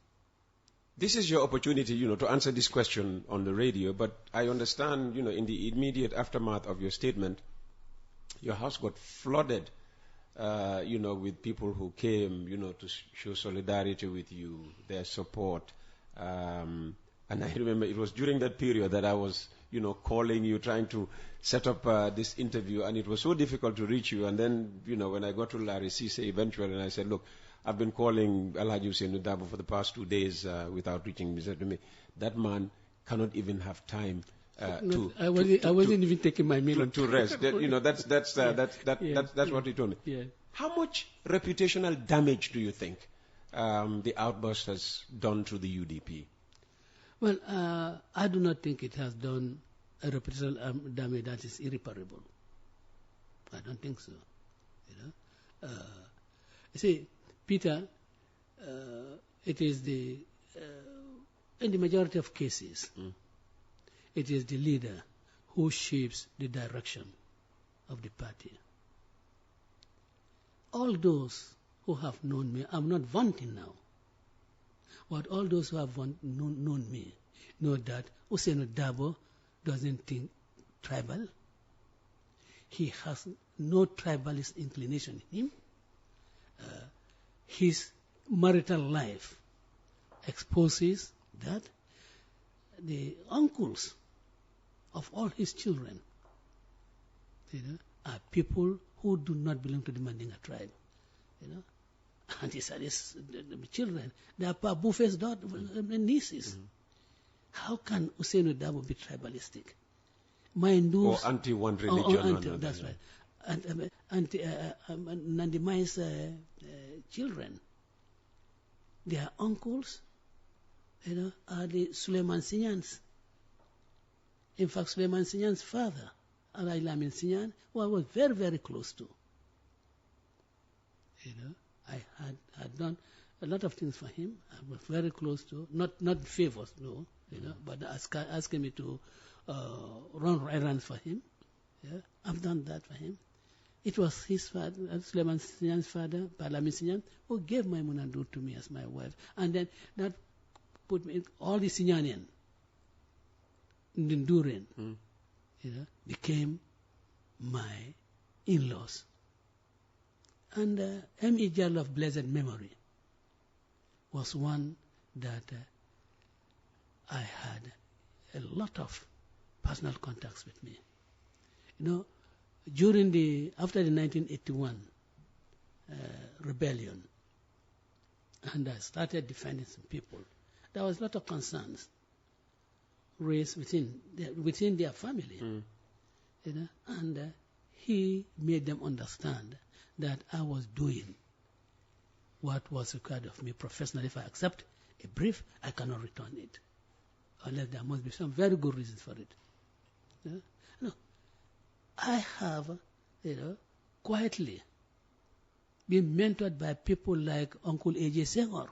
S1: This is your opportunity, to answer this question on the radio, but I understand, in the immediate aftermath of your statement, your house got flooded, with people who came, to show solidarity with you, their support, And I remember it was during that period that I was, calling you, trying to set up this interview, and it was so difficult to reach you. And then, when I got to Larry Cisse eventually, and I said, look, I've been calling Alhaji Ousainou Darboe for the past 2 days without reaching him. He said to me, that man cannot even have time
S2: I wasn't even taking my meal
S1: to rest. That's what he told me.
S2: Yeah.
S1: How much reputational damage do you think the outburst has done to the UDP?
S2: Well, I do not think it has done a reputational damage that is irreparable. I don't think so. You see, Peter, it is in the majority of cases, it is the leader who shapes the direction of the party. All those who have known me, I'm not vaunting now, but all those who have known me know that Ousainou Darboe doesn't think tribal. He has no tribalist inclination in him. His marital life exposes that the uncles of all his children are people who do not belong to the Mandinga tribe. And these are the children. They are Buffet's daughters and nieces. How can Ousainou Darboe be tribalistic?
S1: Or anti-one religion.
S2: That's right. And Nandimai's children, their uncles, are the Suleiman Signans. In fact, Suleiman Signan's father, Alai Lamin Signan, who I was very, very close to. I had done a lot of things for him. I was very close to, not favors, no, but asking me to run errands for him. Yeah, I've done that for him. It was his father, Suleiman Signan's father, Lamin Signan, who gave Maimunandu to me as my wife. And then that put me, all the Signanian, Nduren, became my in-laws. And M.E. Jallo of blessed memory was one that I had a lot of personal contacts with me. After the 1981 rebellion, and I started defending some people, there was a lot of concerns raised within their family, and he made them understand that I was doing what was required of me professionally. If I accept a brief, I cannot return it, unless there must be some very good reasons for it. I have, quietly been mentored by people like Uncle A.J. Senghor.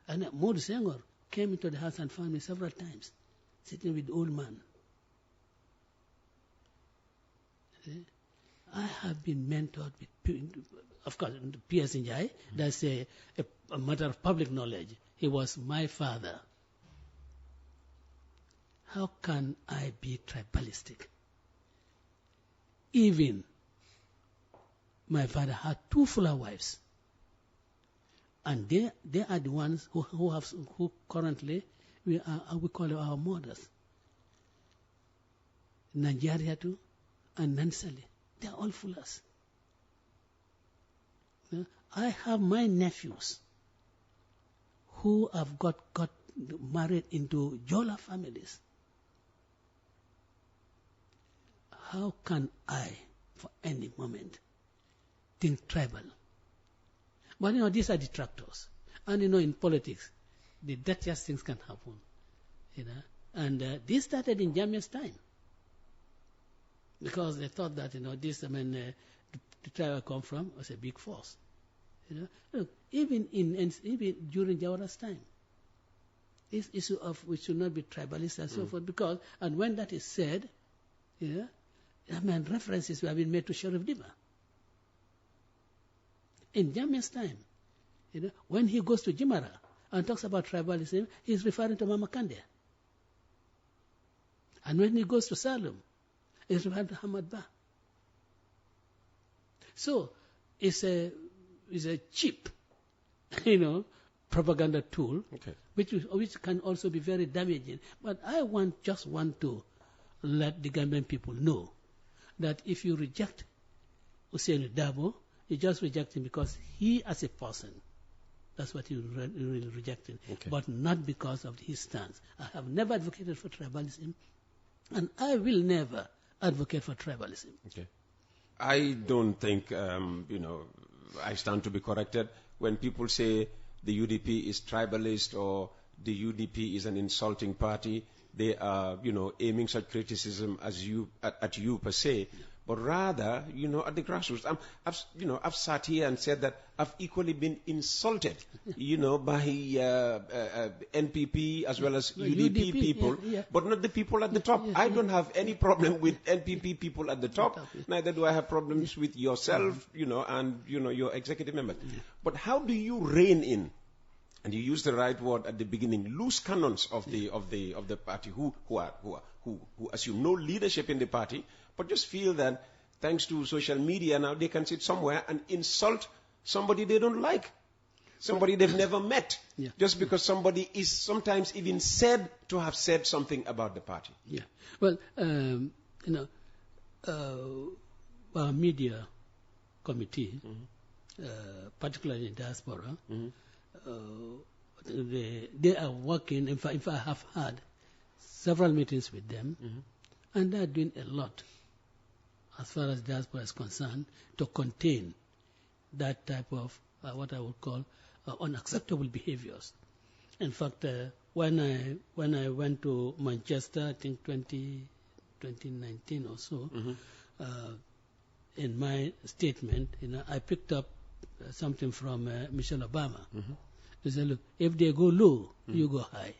S2: And Maud Senghor came into the house and found me several times, sitting with the old man. I have been mentored with, of course, P.S. Njai. That's a matter of public knowledge. He was my father. How can I be tribalistic? Even my father had 2 fuller wives, and they are the ones who currently we call our mothers. Najariatu and Nansali, they are all fullers. I have my nephews who have got married into Jola families. How can I, for any moment, think tribal? But these are detractors. And in politics, the dirtiest things can happen. And this started in Jamia's time. Because they thought that, the tribe I come from was a big force. Look, even during Jawara's time, this issue of we should not be tribalist and so forth, because, and when that is said, references have been made to Sheriff Diba. In Jamia's time, when he goes to Jimara and talks about tribalism, he's referring to Mama Kande. And when he goes to Salem, he's referring to Hamad Ba. So it's a cheap, propaganda tool,
S1: Okay.
S2: which can also be very damaging. But I just want to let the Gambian people know that if you reject Ousainou Darboe, you just reject him because he as a person, that's what you really rejecting,
S1: Okay.
S2: but not because of his stance. I have never advocated for tribalism, and I will never advocate for tribalism.
S1: Okay. I don't think, I stand to be corrected when people say the UDP is tribalist or the UDP is an insulting party. They are, aiming such criticism at you per se, but rather, at the grassroots. I've sat here and said that I've equally been insulted, by NPP as well as UDP people, but not the people at the top. I don't have any problem with NPP people at the top. Neither do I have problems with yourself, and your executive members. But how do you rein in? And you use the right word at the beginning, loose cannons of the party who assume no leadership in the party, but just feel that thanks to social media now they can sit somewhere and insult somebody they don't like, somebody they've never met, just because somebody is sometimes even said to have said something about the party.
S2: Yeah. Well, our media committee, particularly in diaspora, they are working. In fact, I have had several meetings with them, and they are doing a lot as far as diaspora is concerned to contain that type of what I would call unacceptable behaviors. In fact, when I went to Manchester, I think 2019 or so, in my statement, I picked up something from Michelle Obama. He said, look, if they go low, you go high.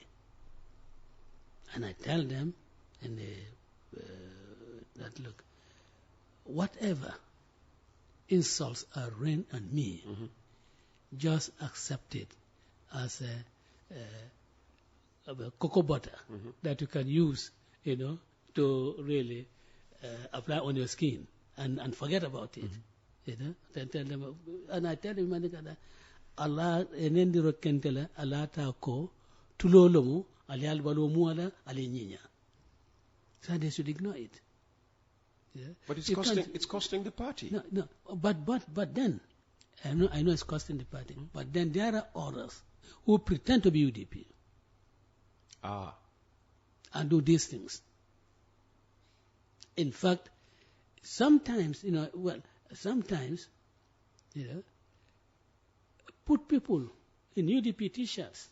S2: And I tell them that, look, whatever insults are rained on me, just accept it as a cocoa butter that you can use, to really apply on your skin and forget about it. Tell them, and I tell them, Allah enendiro kentela Allah ta ko tulolomu ali albalomu ala ali nyinya. So they should ignore it.
S1: But it's costing the party.
S2: No. But then I know it's costing the party. But then there are others who pretend to be UDP. And do these things. In fact, sometimes, put people in UDP T-shirts.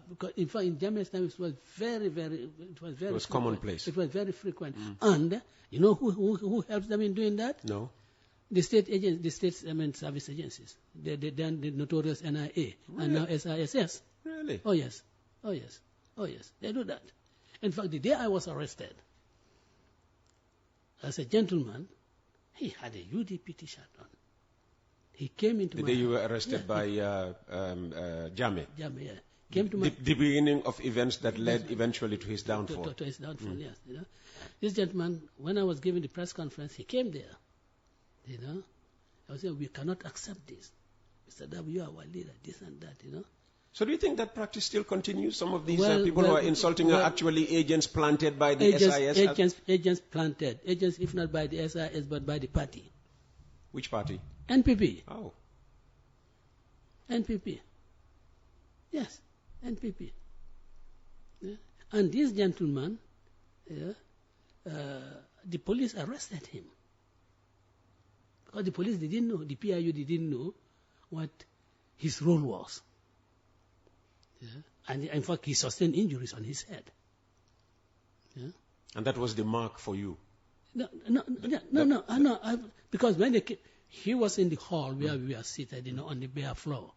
S2: Because in fact, in Jamaica's time, it was very frequent.
S1: Commonplace.
S2: It was very frequent. And you know who helps them in doing that?
S1: No.
S2: The state agents, service agencies. They done the notorious NIA, really? And now SISS.
S1: Really?
S2: Oh yes. They do that. In fact, the day I was arrested, as a gentleman, he had a UDP T-shirt on. He came into
S1: the day you were arrested by Jammeh.
S2: Jammeh, yeah. Came to
S1: the beginning of events that led eventually to his downfall.
S2: To his downfall, yes. This gentleman, when I was giving the press conference, he came there. I was saying, we cannot accept this. Mr. Darboe, you are our leader, this and that,
S1: So do you think that practice still continues? Some of these people who are insulting are actually agents planted by the SIS?
S2: Agents planted. Agents, if not by the SIS, but by the party.
S1: Which party?
S2: NPP.
S1: Oh.
S2: NPP. Yes, NPP. Yeah. And this gentleman, the police arrested him. Because the police didn't know, the PIU didn't know what his role was. Yeah. And in fact, he sustained injuries on his head. Yeah.
S1: And that was the mark for you?
S2: No. Because when they came, he was in the hall where we were seated, on the bare floor.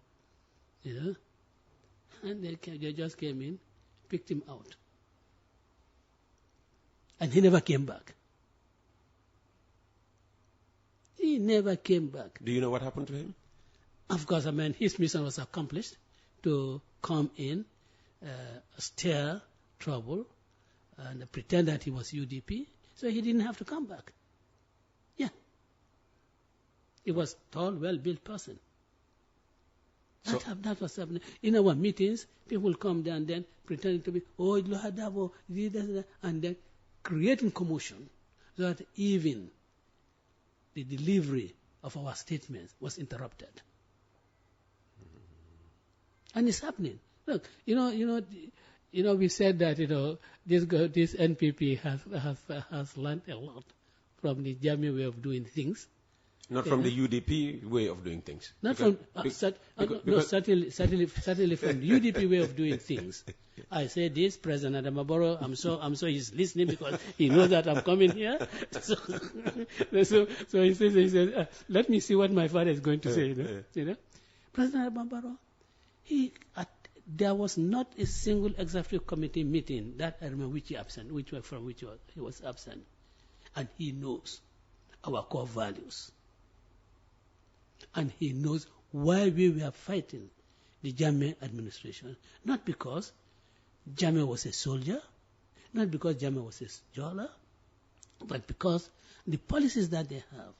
S2: And they just came in, picked him out. And he never came back. He never came back.
S1: Do you know what happened to him?
S2: Of course, his mission was accomplished, to come in, stir trouble, and pretend that he was UDP, so he didn't have to come back. Yeah. He was a tall, well-built person. That was happening. In our meetings, people come there and then pretending to be, oh, Darboe, and then creating commotion so that even the delivery of our statements was interrupted. And it's happening. Look, we said that this NPP has learned a lot from the Jammeh way of doing things.
S1: Not from the UDP way of doing things.
S2: Certainly from the UDP way of doing things. I say this, President Adamaboro, I'm sure he's listening because he knows that I'm coming here. So he says, let me see what my father is going to say. President Adamaboro, there was not a single executive committee meeting that I remember which he was absent. And he knows our core values. And he knows why we were fighting the Jammeh administration. Not because Jammeh was a soldier, not because Jammeh was a Jola, but because the policies that they have,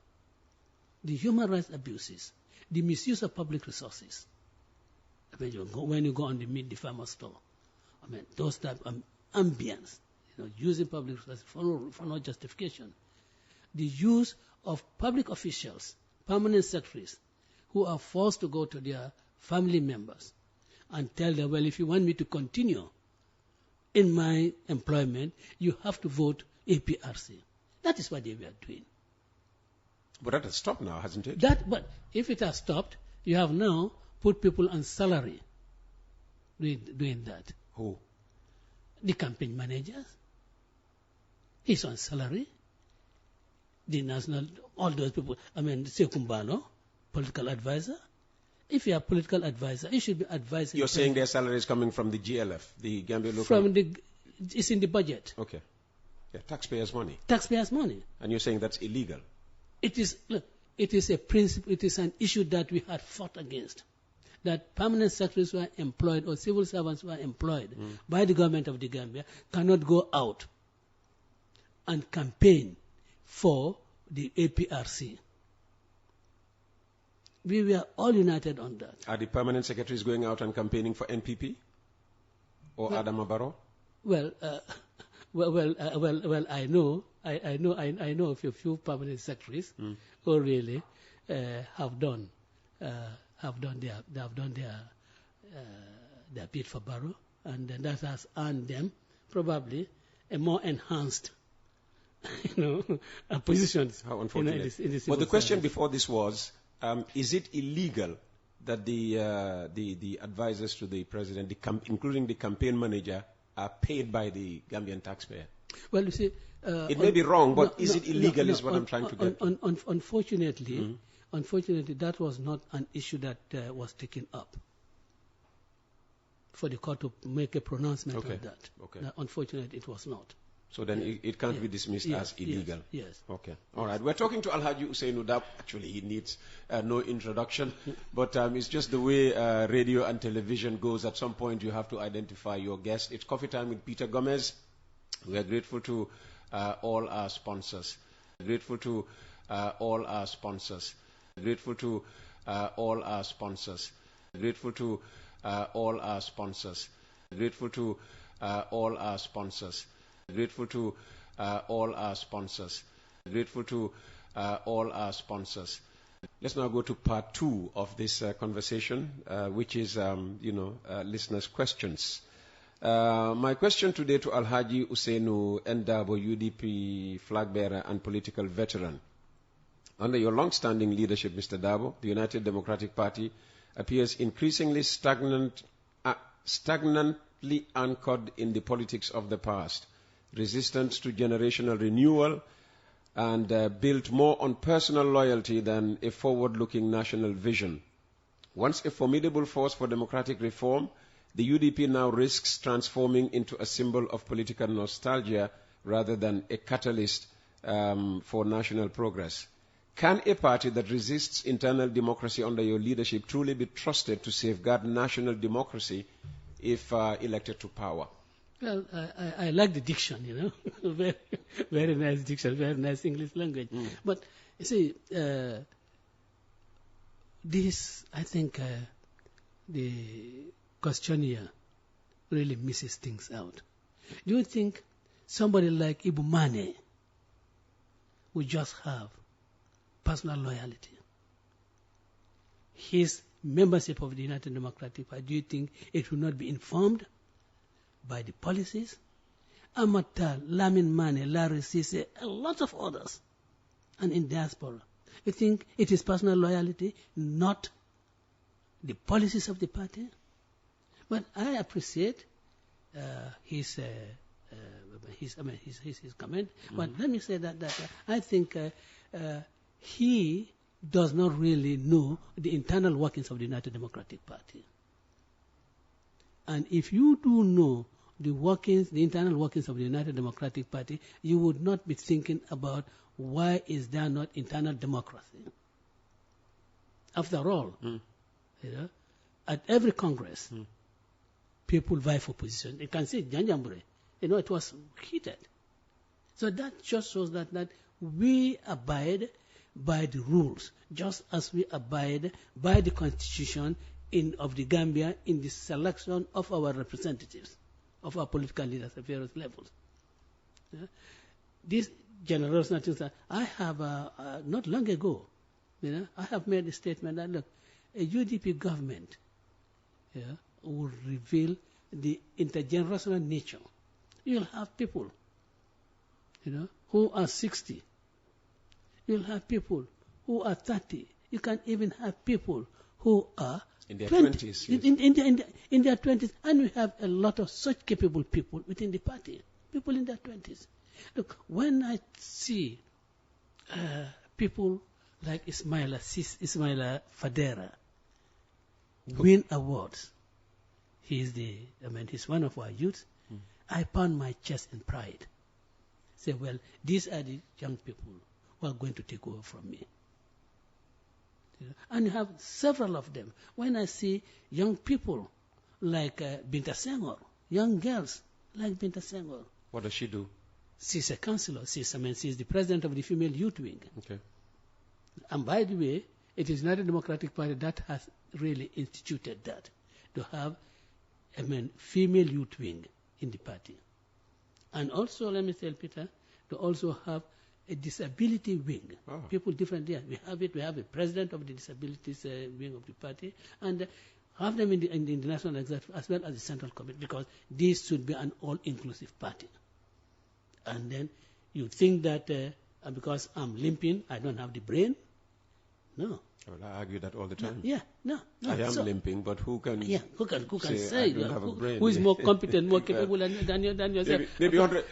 S2: the human rights abuses, the misuse of public resources. When you go on the meet the farmer store, those type of ambience, using public resources for no justification. The use of public officials, permanent secretaries, who are forced to go to their family members and tell them, well, if you want me to continue in my employment, you have to vote APRC. That is what they were doing.
S1: But that has stopped now, hasn't it?
S2: But if it has stopped, you have now put people on salary doing that.
S1: Who?
S2: The campaign managers. He's on salary. The national, all those people. Sekumbalo, political advisor. If you are a political advisor, you should be advising.
S1: You're saying their salary is coming from the GLF, the Gambia Local?
S2: It's in the budget.
S1: Okay. Yeah, taxpayers' money.
S2: Taxpayers' money.
S1: And you're saying that's illegal?
S2: It is a principle, it is an issue that we had fought against. That permanent secretaries who are employed or civil servants who are employed by the government of the Gambia cannot go out and campaign for the APRC. We were all united on that.
S1: Are the permanent secretaries going out and campaigning for NPP or Adama Barrow?
S2: Well, I know of a few permanent secretaries who really have done their bid for Barrow, and then that has earned them probably a more enhanced, positions.
S1: How unfortunate.
S2: In the
S1: well, the question
S2: service.
S1: before this was, is it illegal that the advisors to the president, including the campaign manager, are paid by the Gambian taxpayer?
S2: Well, you see,
S1: it may be wrong, but is it illegal? Is what I'm trying to get.
S2: Unfortunately, that was not an issue that was taken up for the court to make a pronouncement on that.
S1: Okay.
S2: Unfortunately, it was not.
S1: So then it can't be dismissed as illegal.
S2: Yes.
S1: Okay. All right. We're talking to Alhaji Ousainou Darboe. Actually, he needs no introduction, but it's just the way radio and television goes. At some point, you have to identify your guest. It's Coffee Time with Peter Gomez. We are grateful to all our sponsors. Grateful to all our sponsors. Grateful to all our sponsors. Grateful to all our sponsors. Grateful to all our sponsors. Grateful to all our sponsors. Grateful to all our sponsors. Let's now go to part 2 of this conversation, which is, listeners' questions. My question today to Alhaji Ousainou Darboe, UDP flag bearer and political veteran. Under your long-standing leadership, Mr. Darboe, the United Democratic Party appears increasingly stagnantly anchored in the politics of the past, resistant to generational renewal, and built more on personal loyalty than a forward-looking national vision. Once a formidable force for democratic reform, the UDP now risks transforming into a symbol of political nostalgia rather than a catalyst for national progress. Can a party that resists internal democracy under your leadership truly be trusted to safeguard national democracy if elected to power?
S2: Well, I like the diction, very, very nice diction, very nice English language. But you see, this, I think, the questionnaire really misses things out. Do you think somebody like Ibu Mane would just have personal loyalty? His membership of the United Democratic Party, do you think it will not be informed by the policies? Amatal, Lamin Mane, Larry Sise, a lot of others, and in diaspora. You think it is personal loyalty, not the policies of the party? But I appreciate his comment. But let me say that I think he does not really know the internal workings of the United Democratic Party. And if you do know the internal workings of the United Democratic Party, you would not be thinking about why is there not internal democracy. After all, at every Congress, people vie for position. You can see Janjambure, it was heated. So that just shows that we abide by the rules, just as we abide by the constitution of the Gambia in the selection of our representatives, of our political leaders at various levels. This generous notice, I have, not long ago, I have made a statement that, look, a UDP government will reveal the intergenerational nature. You'll have people, who are 60. You'll have people who are 30. You can even have people who are
S1: in their 20s.
S2: Yes. In their 20s. And we have a lot of such capable people within the party, people in their 20s. Look, when I see people like Ismaila Fadera win awards, he's one of our youth, I pound my chest in pride. Say, well, these are the young people who are going to take over from me. And you have several of them. When I see young people like Binta Senghor, young girls like Binta Senghor.
S1: What does she do?
S2: She's a councillor. She's the president of the female youth wing.
S1: Okay.
S2: And by the way, it is not the Democratic Party that has really instituted that, to have female youth wing in the party. And also, let me tell Peter, to also have a disability wing. Oh. People different there. We have a president of the disabilities wing of the party, and have them in the national executive as well as the central committee, because this should be an all-inclusive party. And then you think that because I'm limping, I don't have the brain? No.
S1: Well, I argue that all the time.
S2: No.
S1: I am limping, but who can?
S2: Yeah, who can say
S1: I don't have a brain?
S2: Who is more competent, more capable than yourself?
S1: Maybe 100,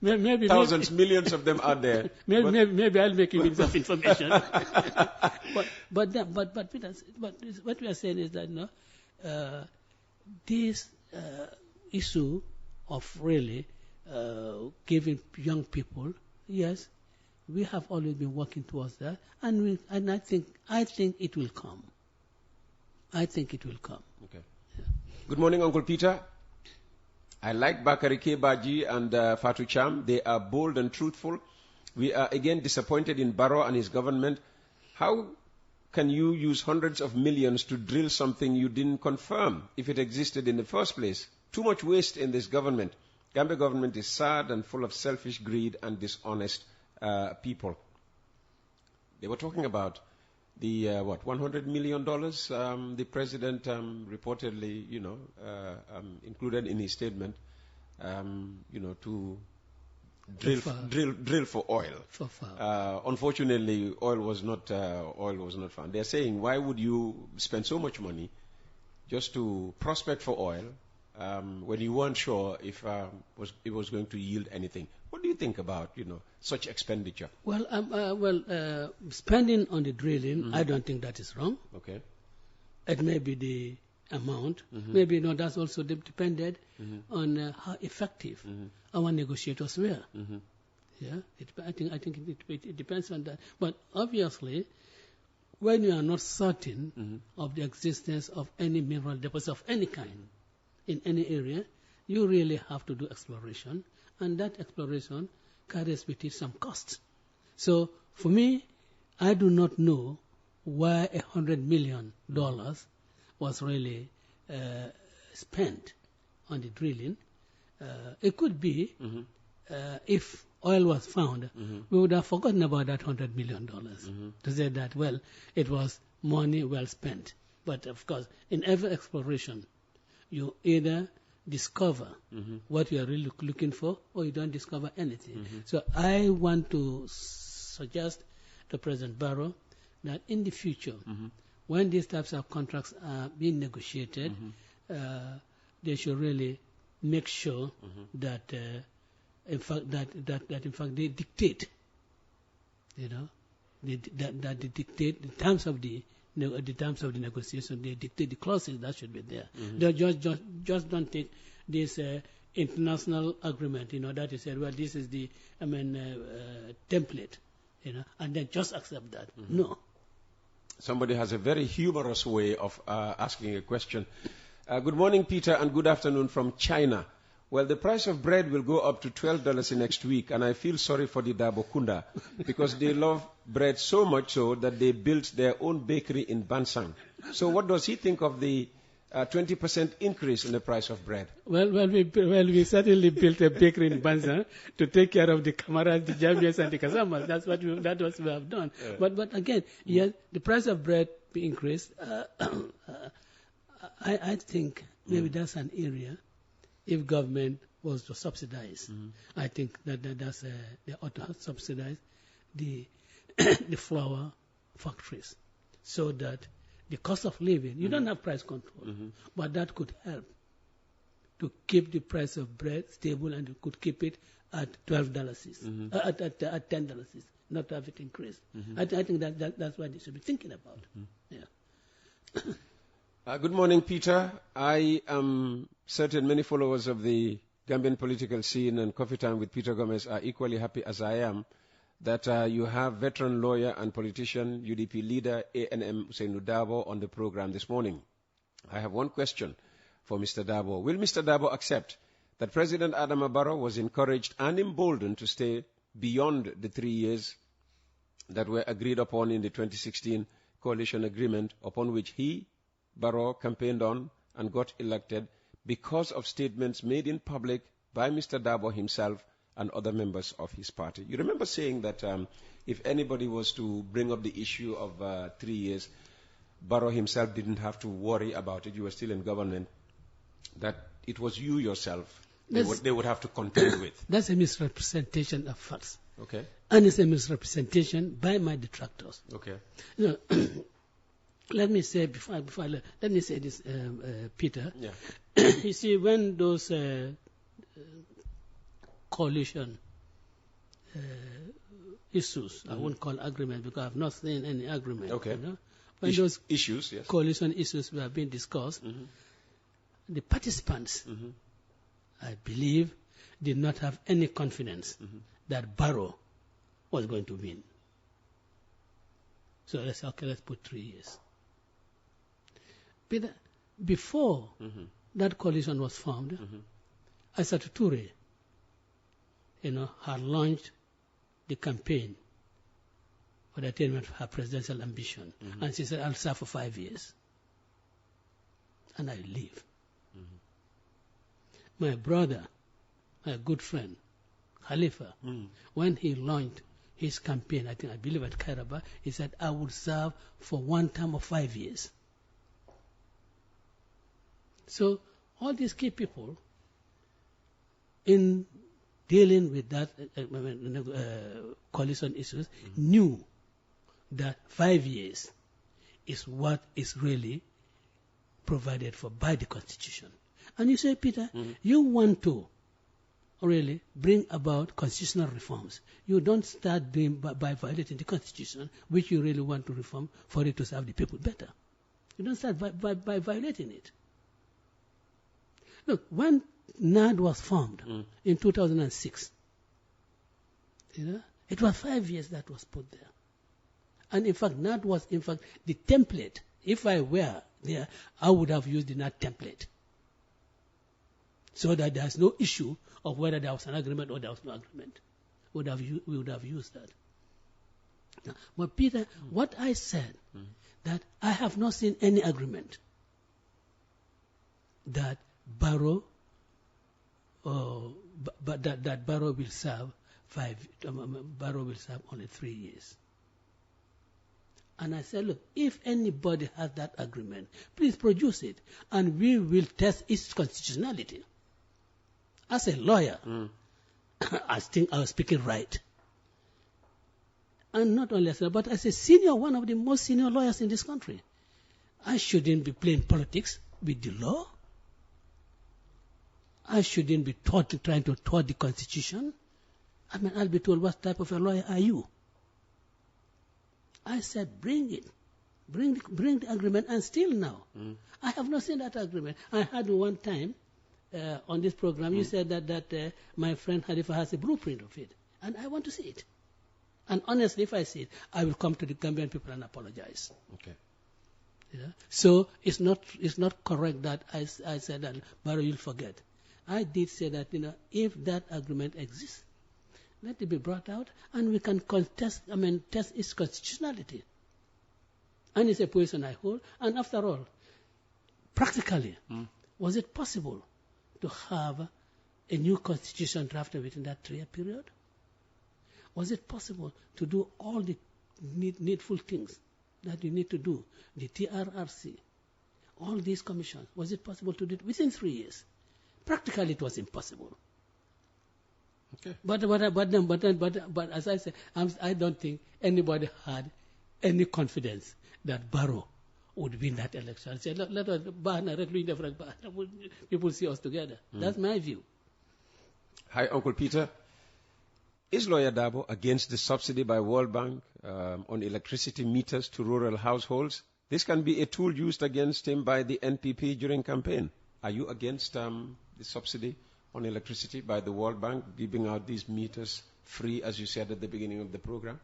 S1: maybe thousands, millions of them are there.
S2: Maybe I'll make you use of information. but what we are saying is that this issue of really giving young people, yes, we have always been working towards that, and I think it will come. I think it will come.
S1: Okay. Yeah. Good morning, Uncle Peter. I like Bakari Kebaji and Fatou Cham. They are bold and truthful. We are again disappointed in Barrow and his government. How can you use hundreds of millions to drill something you didn't confirm if it existed in the first place? Too much waste in this government. Gambia government is sad and full of selfish greed and dishonest people. They were talking about the $100 million the president reportedly, included in his statement, to drill for oil. Unfortunately, oil was not found. They're saying, why would you spend so much money just to prospect for oil when you weren't sure if it was going to yield anything? What do you think about such expenditure?
S2: Well, spending on the drilling, I don't think that is wrong.
S1: Okay. It
S2: may be the amount. Maybe that's also depended on how effective our negotiators were. Yeah, I think it depends on that. But obviously, when you are not certain of the existence of any mineral deposit of any kind in any area, you really have to do exploration, and that exploration carries with it some cost. So for me, I do not know why $100 million was really spent on the drilling. It could be if oil was found, we would have forgotten about that $100 million to say that, well, it was money well spent. But of course, in every exploration, you either discover what you are really looking for, or you don't discover anything. So I want to suggest to President Barrow that in the future, when these types of contracts are being negotiated, they should really make sure that, in fact, they dictate, that they dictate the terms of the negotiation. They dictate the clauses that should be there. They just don't take this international agreement, that you said, well, this is the template, and then just accept that. No.
S1: Somebody has a very humorous way of asking a question. Good morning, Peter, and good afternoon from China. Well, the price of bread will go up to $12 next week, and I feel sorry for the Darboe Kunda because they love bread so much so that they built their own bakery in Bansang. So what does he think of the 20% increase in the price of bread?
S2: Well, we certainly built a bakery in Bansang to take care of the Kamaras, the Jambias, and the Kasamas. That's what we have done. Yeah. But again, yes, the price of bread be increased. I think maybe that's an area. If government was to subsidize, I think that they ought to subsidize the flour factories, so that the cost of living, you don't have price control, but that could help to keep the price of bread stable, and you could keep it at $12, at $10, not to have it increase. I think that's what they should be thinking about. Yeah.
S1: Good morning, Peter. I am certain many followers of the Gambian political scene and Coffee Time with Peter Gomez are equally happy as I am that you have veteran lawyer and politician, UDP leader, ANM Ousainou Darboe on the program this morning. I have one question for Mr. Darboe. Will Mr. Darboe accept that President Adama Barrow was encouraged and emboldened to stay beyond the 3 years that were agreed upon in the 2016 coalition agreement, upon which he, Barrow, campaigned on and got elected because of statements made in public by Mr. Darboe himself and other members of his party? You remember saying that if anybody was to bring up the issue of 3 years, Barrow himself didn't have to worry about it. You were still in government. That it was you yourself they would have to contend with.
S2: That's a misrepresentation of facts.
S1: Okay.
S2: And it's a misrepresentation by my detractors.
S1: Okay.
S2: Let me say let me say this, Peter.
S1: Yeah.
S2: You see, when those coalition issues, I won't call agreement because I've not seen any agreement.
S1: Okay.
S2: When those
S1: issues, yes,
S2: coalition issues were being discussed, the participants, I believe, did not have any confidence that Barrow was going to win. So let's put 3 years. Before that coalition was formed, Aissatou Touré, had launched the campaign for the attainment of her presidential ambition. And she said, I'll serve for 5 years. And I leave. My brother, my good friend, Khalifa, when he launched his campaign, I believe at Kairaba, he said, I would serve for one term of 5 years. So all these key people, in dealing with that coalition issues, knew that 5 years is what is really provided for by the Constitution. And you say, Peter, you want to really bring about constitutional reforms. You don't start doing by violating the Constitution, which you really want to reform for it to serve the people better. You don't start by violating it. Look, when NAD was formed in 2006, it was 5 years that was put there. And in fact, NAD was the template. If I were there, I would have used the NAD template, so that there's no issue of whether there was an agreement or there was no agreement. We would have used that. Now, but Peter, what I said, that I have not seen any agreement that Barrow, that Barrow will serve Barrow will serve only 3 years. And I said, look, if anybody has that agreement, please produce it, and we will test its constitutionality. As a lawyer, I think I was speaking right. And not only as a lawyer, but as a senior, one of the most senior lawyers in this country. I shouldn't be playing politics with the law. I shouldn't be trying to thwart the Constitution. I mean, I'll be told, what type of a lawyer are you? I said, bring it. Bring the agreement, and still now. I have not seen that agreement. I had one time on this program, you said that my friend Halifa has a blueprint of it, and I want to see it. And honestly, if I see it, I will come to the Gambian people and apologize.
S1: Okay.
S2: Yeah? So it's not correct that I said that, Barrow, you'll forget. I did say that, if that agreement exists, let it be brought out, and we can test its constitutionality. And it's a position I hold. And after all, practically, was it possible to have a new constitution drafted within that 3-year period? Was it possible to do all the needful things that you need to do, the TRRC, all these commissions? Was it possible to do it within 3 years? Practically, it was impossible.
S1: Okay.
S2: But as I said, I don't think anybody had any confidence that Barrow would win that election. I said, let us people see us together. That's my view.
S1: Hi, Uncle Peter. Is Lawyer Darboe against the subsidy by World Bank on electricity meters to rural households? This can be a tool used against him by the NPP during campaign. Are you against the subsidy on electricity by the World Bank, giving out these meters free, as you said at the beginning of the program?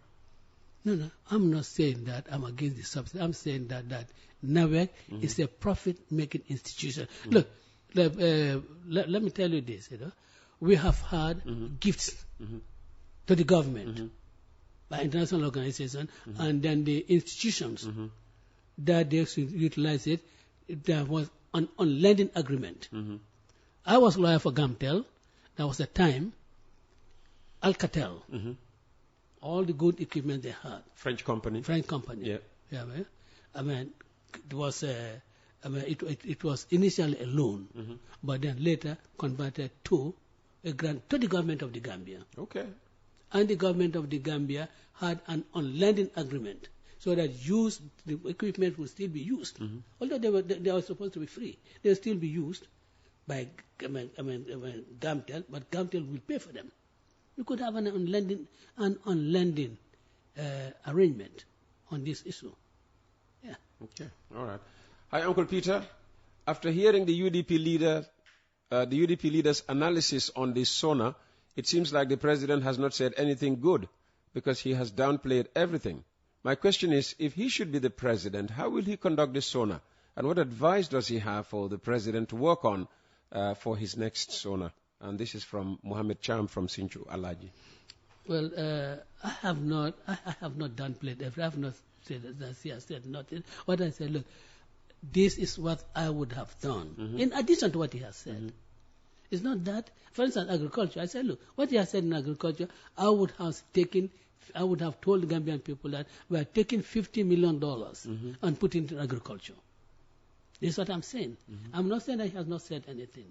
S2: No, I'm not saying that I'm against the subsidy. I'm saying that NAWEC is a profit-making institution. Look, let me tell you this. We have had gifts to the government by international organizations, and then the institutions that they should utilize it. There was an on-lending agreement. I was lawyer for Gamtel. There was a time, Alcatel, all the good equipment they had.
S1: French company.
S2: Yeah. I mean, it was it was initially a loan, but then later converted to a grant to the government of the Gambia.
S1: Okay.
S2: And the government of the Gambia had an on-lending agreement, so that the equipment would still be used. Although they were supposed to be free, they will still be used by Gamtel, but Gamtel will pay for them. We could have an on-lending arrangement on this issue. Yeah.
S1: Okay. All right. Hi, Uncle Peter. After hearing the UDP leader's analysis on this SONA, it seems like the president has not said anything good, because he has downplayed everything. My question is, if he should be the president, how will he conduct the SONA? And what advice does he have for the president to work on for his next SONA? And this is from Mohammed Cham from Sinchu, Alaji.
S2: Well, I have not downplayed everything. I have not said that he has said nothing. What I said, look, this is what I would have done, in addition to what he has said. It's not that. For instance, agriculture, I said, look, what he has said in agriculture, I would have told the Gambian people that we are taking $50 million and putting it in agriculture. This is what I'm saying. I'm not saying that he has not said anything.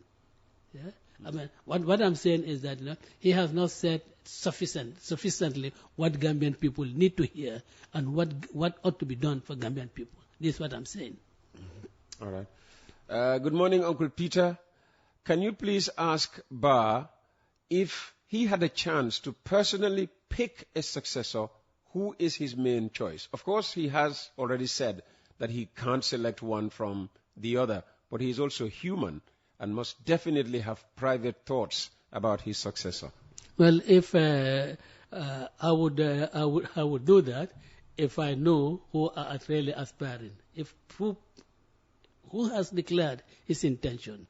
S2: Yeah? I mean, what I'm saying is that he has not said sufficiently what Gambian people need to hear and what ought to be done for Gambian people. This is what I'm saying.
S1: All right. Good morning, Uncle Peter. Can you please ask Ba if he had a chance to personally pick a successor, who is his main choice? Of course, he has already said that he can't select one from the other, but he is also human and must definitely have private thoughts about his successor.
S2: Well, if I would do that if I know who are really aspiring, who has declared his intention.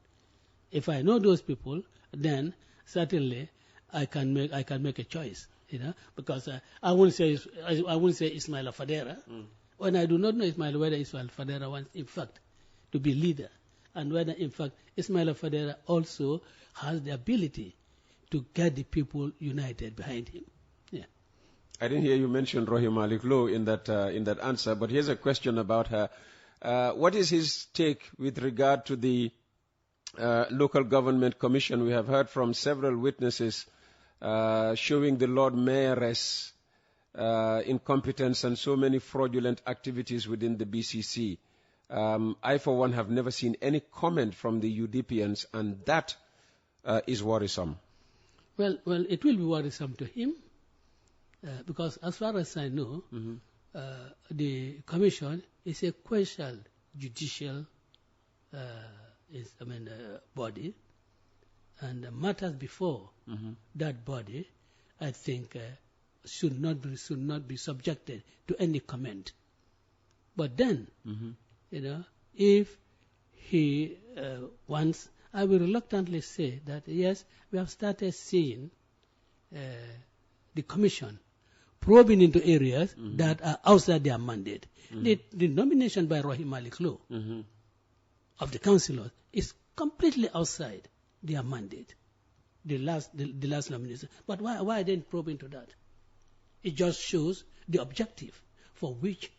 S2: If I know those people, then certainly I can make a choice, because I wouldn't say Ismaila Fadera when I do not know whether Ismaila Fadera wants, in fact, to be leader, and whether in fact Ismaila Fadera also has the ability to get the people united behind him. Yeah.
S1: I didn't hear you mention Rohey Malick Lowe in that answer, but here's a question about her. What is his take with regard to the local government commission? We have heard from several witnesses showing the Lord Mayoress incompetence and so many fraudulent activities within the BCC. I, for one, have never seen any comment from the UDPians, and that is worrisome.
S2: Well, it will be worrisome to him because, as far as I know, the commission is a quasi judicial body, and matters before that body, I think, should not be subjected to any comment. But then, if he wants, I will reluctantly say that yes, we have started seeing the commission probing into areas that are outside their mandate. The nomination by Rohey Malick Lowe of the councillors is completely outside their mandate. The last nomination. But why didn't probe into that? It just shows the objective for which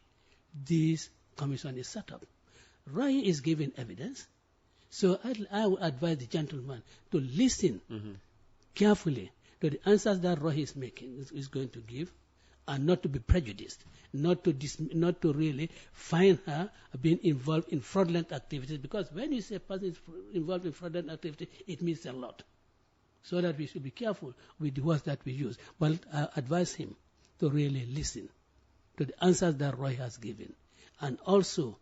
S2: this commission is set up. Rohey is giving evidence, so I would advise the gentleman to listen carefully to the answers that Rohey is going to give, and not to be prejudiced, not to really find her being involved in fraudulent activities, because when you say a person is involved in fraudulent activity, it means a lot. So that we should be careful with the words that we use. But I advise him to really listen to the answers that Rohey has given. And also,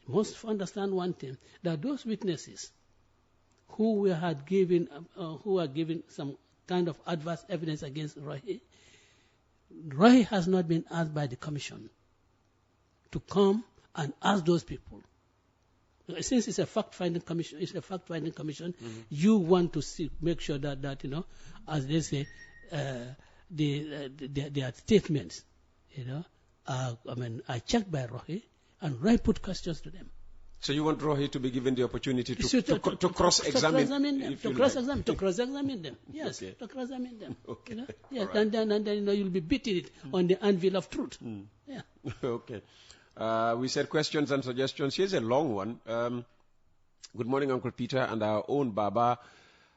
S2: you must understand one thing, that those witnesses who are giving some kind of adverse evidence against Rohey has not been asked by the commission to come and ask those people. Since it's a fact-finding commission, you want to make sure that as they say, their statements, are checked by Rohey, and Rohey put questions to them.
S1: So you want Rohey to be given the opportunity to cross-examine them?
S2: To cross-examine them, yes, okay. To cross-examine them.
S1: Okay.
S2: Yes, right. and then you'll be beating it on the anvil of truth. Yeah.
S1: Okay. We said questions and suggestions. Here's a long one. Good morning, Uncle Peter and our own Baba.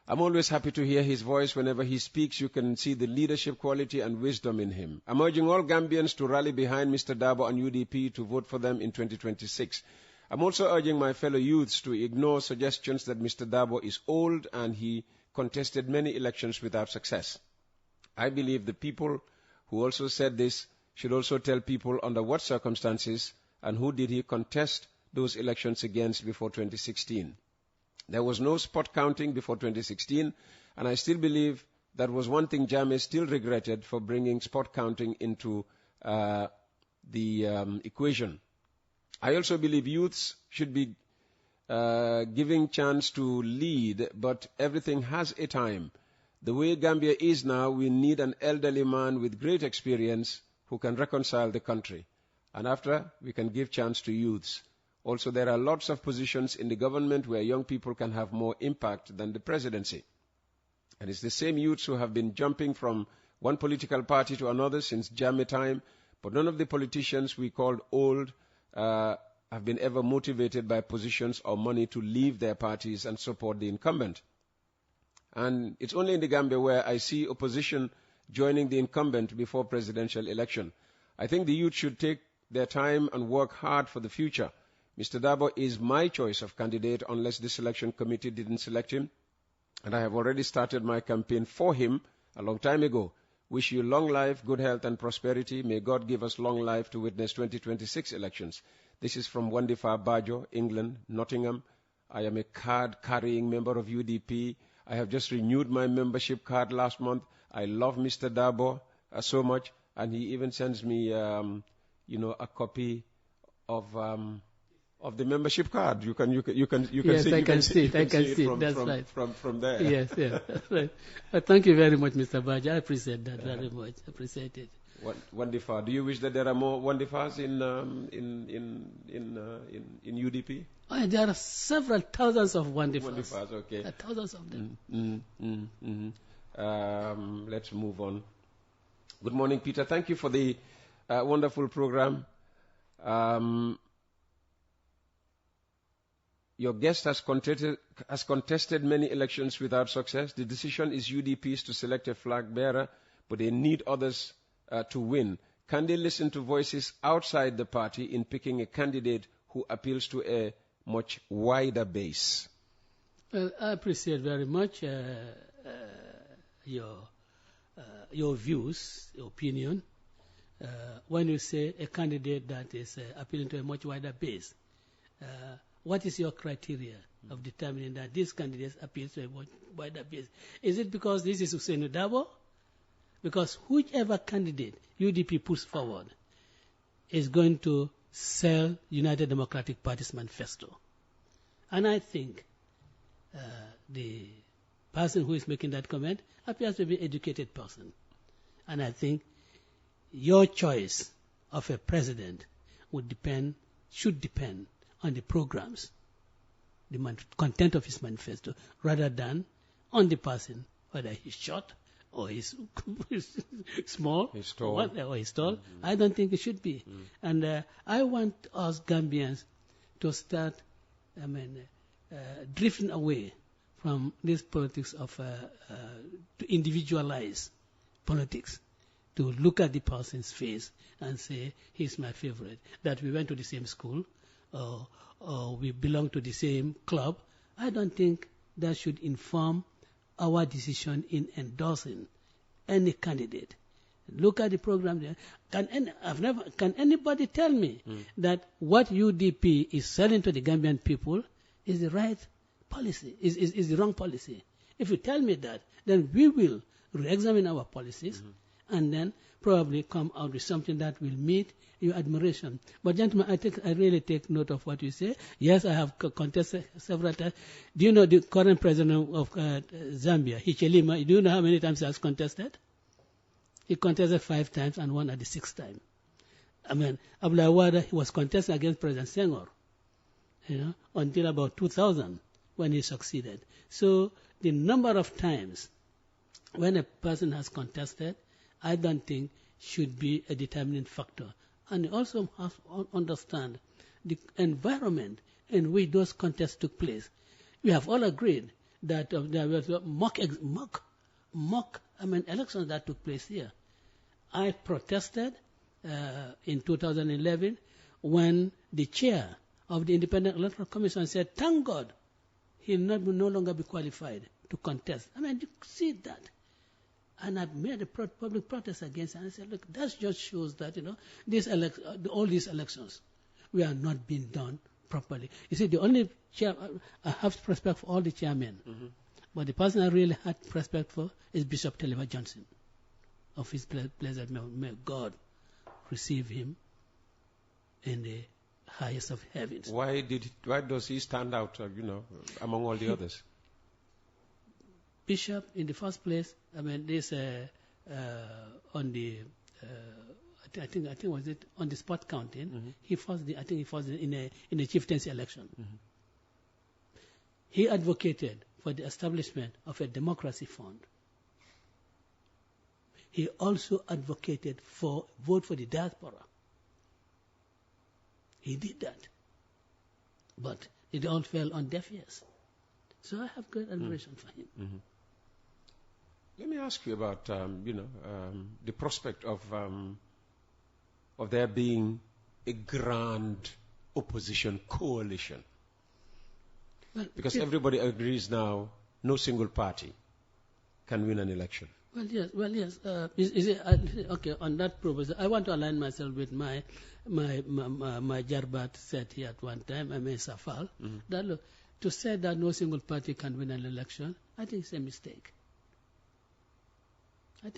S1: I'm always happy to hear his voice. Whenever he speaks, you can see the leadership quality and wisdom in him. I'm urging all Gambians to rally behind Mr. Darboe and UDP to vote for them in 2026. I'm also urging my fellow youths to ignore suggestions that Mr. Darboe is old and he contested many elections without success. I believe the people who also said this should also tell people under what circumstances and who did he contest those elections against before 2016. There was no spot counting before 2016, and I still believe that was one thing Jammeh still regretted for bringing spot counting into the equation. I also believe youths should be giving chance to lead, but everything has a time. The way Gambia is now, we need an elderly man with great experience who can reconcile the country. And after, we can give chance to youths. Also, there are lots of positions in the government where young people can have more impact than the presidency. And it's the same youths who have been jumping from one political party to another since Jammeh time, but none of the politicians we called old have been ever motivated by positions or money to leave their parties and support the incumbent. And it's only in the Gambia where I see opposition joining the incumbent before presidential election. I think the youth should take their time and work hard for the future. Mr. Darboe is my choice of candidate unless the selection committee didn't select him. And I have already started my campaign for him a long time ago. Wish you long life, good health and prosperity. May God give us long life to witness 2026 elections. This is from Wandifa Bajo, England, Nottingham. I am a card-carrying member of UDP. I have just renewed my membership card last month. I love Mr. Darboe so much, and he even sends me, a copy of the membership card. You can
S2: yes,
S1: see.
S2: I can see it. That's right.
S1: From there.
S2: Yes, that's right. Thank you very much, Mr. Baja. I appreciate that very much. Appreciate it.
S1: Wandifar. Do you wish that there are more Wandifars in UDP?
S2: Oh, there are several thousands of Wandifars.
S1: Wandifars, okay.
S2: There are thousands of them.
S1: Let's move on. Good morning, Peter. Thank you for the wonderful program. Your guest has contested many elections without success. The decision is UDP's to select a flag bearer, but they need others to win. Can they listen to voices outside the party in picking a candidate who appeals to a much wider base?
S2: Well, I appreciate very much your views, your opinion. When you say a candidate that is appealing to a much wider base, what is your criteria of determining that this candidate appeals to a much wider base? Is it because this is Ousainou Darboe? Because whichever candidate UDP puts forward is going to sell United Democratic Party's manifesto. And I think the person who is making that comment appears to be an educated person. And I think your choice of a president should depend on the programs, the content of his manifesto, rather than on the person, whether he's short or he's small,
S1: he's tall.
S2: Or he's tall. I don't think it should be. And I want us Gambians to start, drifting away from this politics of to individualize politics, to look at the person's face and say, he's my favorite, that we went to the same school, or we belong to the same club. I don't think that should inform our decision in endorsing any candidate. Look at the program there. Can anybody tell me that what UDP is selling to the Gambian people is the right policy, is the wrong policy? If you tell me that, then we will re-examine our policies and then probably come out with something that will meet your admiration. But gentlemen, I really take note of what you say. Yes, I have contested several times. Do you know the current president of Zambia, Hichilema? Do you know how many times he has contested? He contested 5 times and won at the 6th time. Abdoulaye Wade, he was contesting against President Senghor, until about 2000 when he succeeded. So the number of times when a person has contested, I don't think should be a determining factor. And you also have to understand the environment in which those contests took place. We have all agreed that there was mock elections that took place here. I protested in 2011 when the chair of the Independent Electoral Commission said, thank God he will no longer be qualified to contest. You see that. And I made a public protest against it. And I said, look, that just shows that, all these elections, we are not being done properly. You see, the only chair, I have respect for all the chairmen. But the person I really had respect for is Bishop Teliver Johnson. Of his pleasure, may God receive him in the highest of heavens.
S1: Why does he stand out, among all the others?
S2: Bishop, in the first place, this on the I think was it on the spot counting. He first in a chieftaincy election. He advocated for the establishment of a democracy fund. He also advocated for vote for the diaspora. He did that, but it all fell on deaf ears. So I have great admiration for him.
S1: Let me ask you about, the prospect of there being a grand opposition coalition. Because everybody agrees now, no single party can win an election.
S2: Well, yes. Okay, on that purpose, I want to align myself with my Jarbat said here at one time, Safal, that look, to say that no single party can win an election, I think it's a mistake. A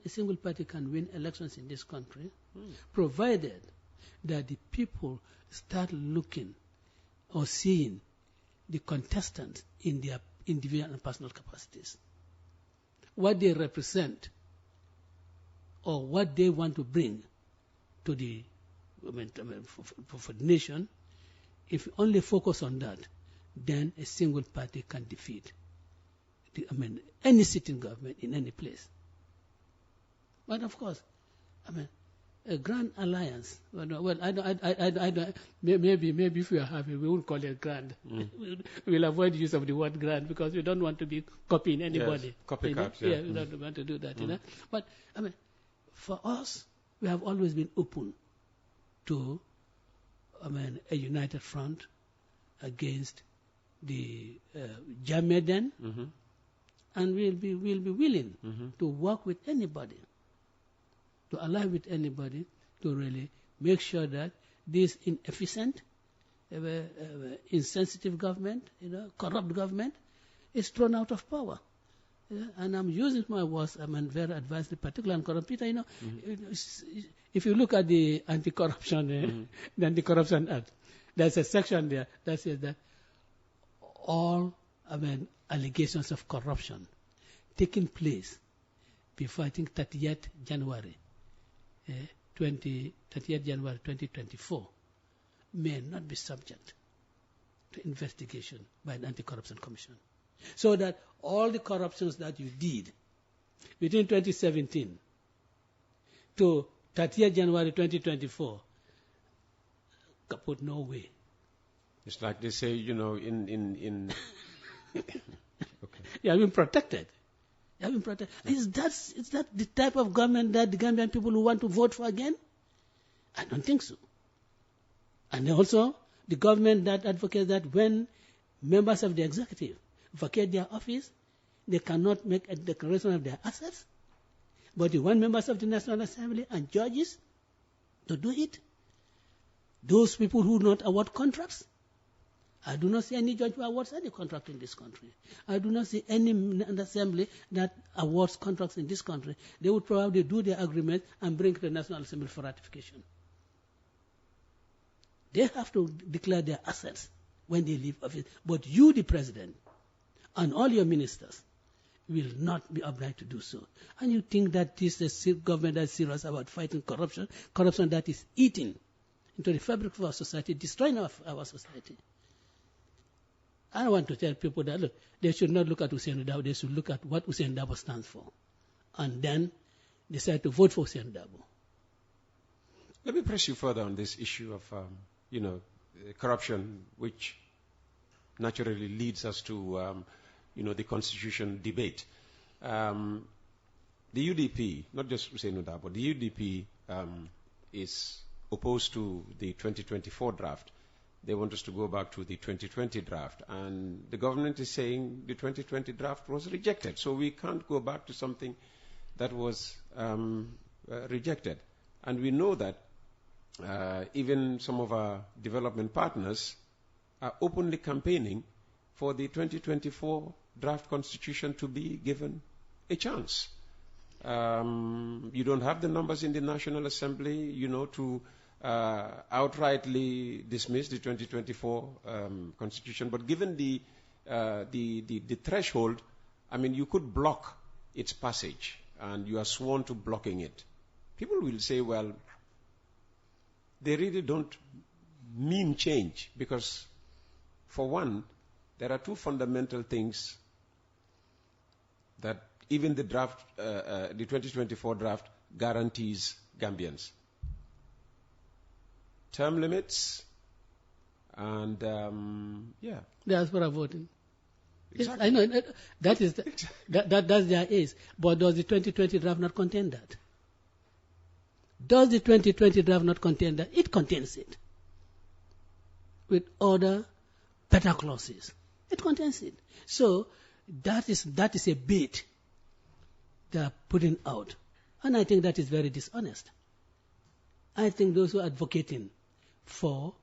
S2: single party can win elections in this country, provided that the people start looking or seeing the contestants in their individual and personal capacities. What they represent or what they want to bring to the for the nation, if you only focus on that, then a single party can defeat any sitting government in any place. But of course, a grand alliance. Well, I don't. Maybe if we are happy, we won't call it grand. We'll avoid use of the word grand because we don't want to be copying anybody.
S1: Yes, copycat.
S2: Yeah, we don't want to do that. But for us, we have always been open to, a united front against the Jamaden, and we'll be willing to work with anybody, to ally with anybody, to really make sure that this inefficient, insensitive government, corrupt government, is thrown out of power. And I'm using my words, very advanced, particularly on corrupt. Peter, if you look at the anti-corruption, the Anti-Corruption Act, there's a section there that says that all, allegations of corruption taking place before, I think, 30th January 2024 may not be subject to investigation by an anti-corruption commission. So that all the corruptions that you did between 2017 to 30th January 2024, kaput, no way.
S1: It's like they say, in okay.
S2: You have been protected. Is that the type of government that the Gambian people who want to vote for again? I don't think so. And also, the government that advocates that when members of the executive vacate their office, they cannot make a declaration of their assets, but you want members of the National Assembly and judges to do it. Those people who do not award contracts, I do not see any judge who awards any contract in this country. I do not see any assembly that awards contracts in this country. They would probably do their agreement and bring to the National Assembly for ratification. They have to declare their assets when they leave office. But you, the president, and all your ministers will not be obliged to do so. And you think that this is a government that is serious about fighting corruption that is eating into the fabric of our society, destroying our society. I want to tell people that, look, they should not look at Ousainou Darboe, they should look at what Ousainou Darboe stands for, and then decide to vote for Ousainou Darboe.
S1: Let me press you further on this issue of, corruption, which naturally leads us to, the constitution debate. The UDP, not just Ousainou Darboe, the UDP is opposed to the 2024 draft. They want us to go back to the 2020 draft. And the government is saying the 2020 draft was rejected. So we can't go back to something that was rejected. And we know that even some of our development partners are openly campaigning for the 2024 draft constitution to be given a chance. You don't have the numbers in the National Assembly, to outrightly dismiss the 2024 constitution. But given the threshold, you could block its passage, and you are sworn to blocking it. People will say, well, they really don't mean change, because, for one, there are two fundamental things that even the draft, the 2024 draft, guarantees Gambians. Term limits and,
S2: diaspora voting.
S1: Exactly.
S2: Yes, I know. That's their ace. But does the 2020 draft not contain that? Does the 2020 draft not contain that? It contains it. With other better clauses. It contains it. So that is a bait they are putting out. And I think that is very dishonest. I think those who are advocating for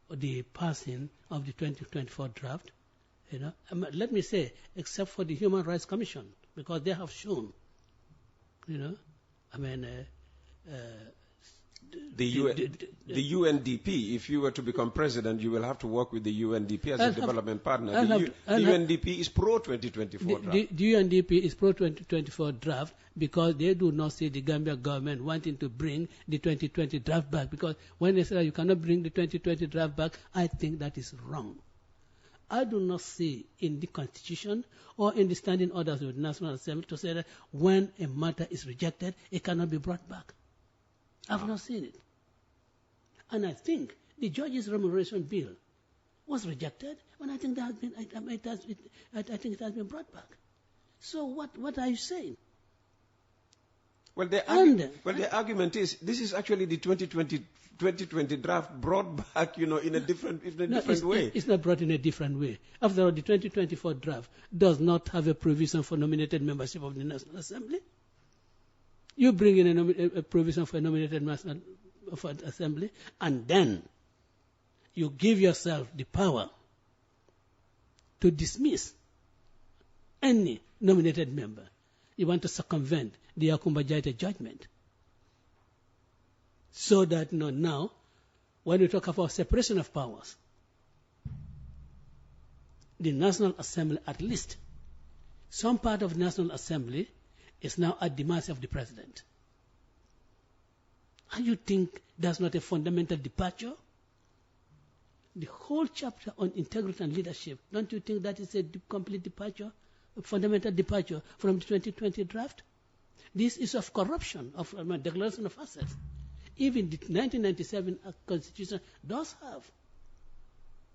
S2: the passing of the 2024 draft, let me say, except for the Human Rights Commission, because they have shown,
S1: The UNDP, if you were to become president, you will have to work with the UNDP as a development partner. The UNDP is pro-2024 draft.
S2: The UNDP is pro-2024 draft because they do not see the Gambia government wanting to bring the 2020 draft back. Because when they say you cannot bring the 2020 draft back, I think that is wrong. I do not see in the Constitution or in the standing orders of the National Assembly to say that when a matter is rejected, it cannot be brought back. I've not seen it. And I think the judge's remuneration bill was rejected, and I think that has been, I think it has been brought back. So what are you saying?
S1: Well, the argument is this is actually the 2020 draft brought back, in a different way.
S2: It's not brought in a different way. After all, the 2024 draft does not have a provision for nominated membership of the National Assembly. You bring in a provision for a nominated National Assembly, and then you give yourself the power to dismiss any nominated member. You want to circumvent the Yakumba Jaita judgment. So that now, when we talk about separation of powers, the National Assembly, at least, some part of the National Assembly is now at the mercy of the President. And you think that's not a fundamental departure? The whole chapter on integrity and leadership, don't you think that is a complete departure, a fundamental departure from the 2020 draft? This is of corruption, of declaration of assets. Even the 1997 Constitution does have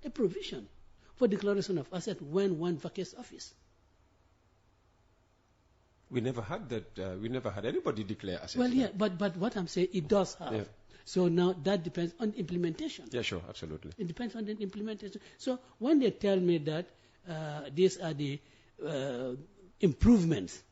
S2: a provision for declaration of assets when one vacates office.
S1: We never had that. We never had anybody declare assets.
S2: Well, yeah, but what I'm saying, it does have. Yeah. So now that depends on implementation.
S1: Yeah, sure, absolutely.
S2: It depends on the implementation. So when they tell me that these are the improvements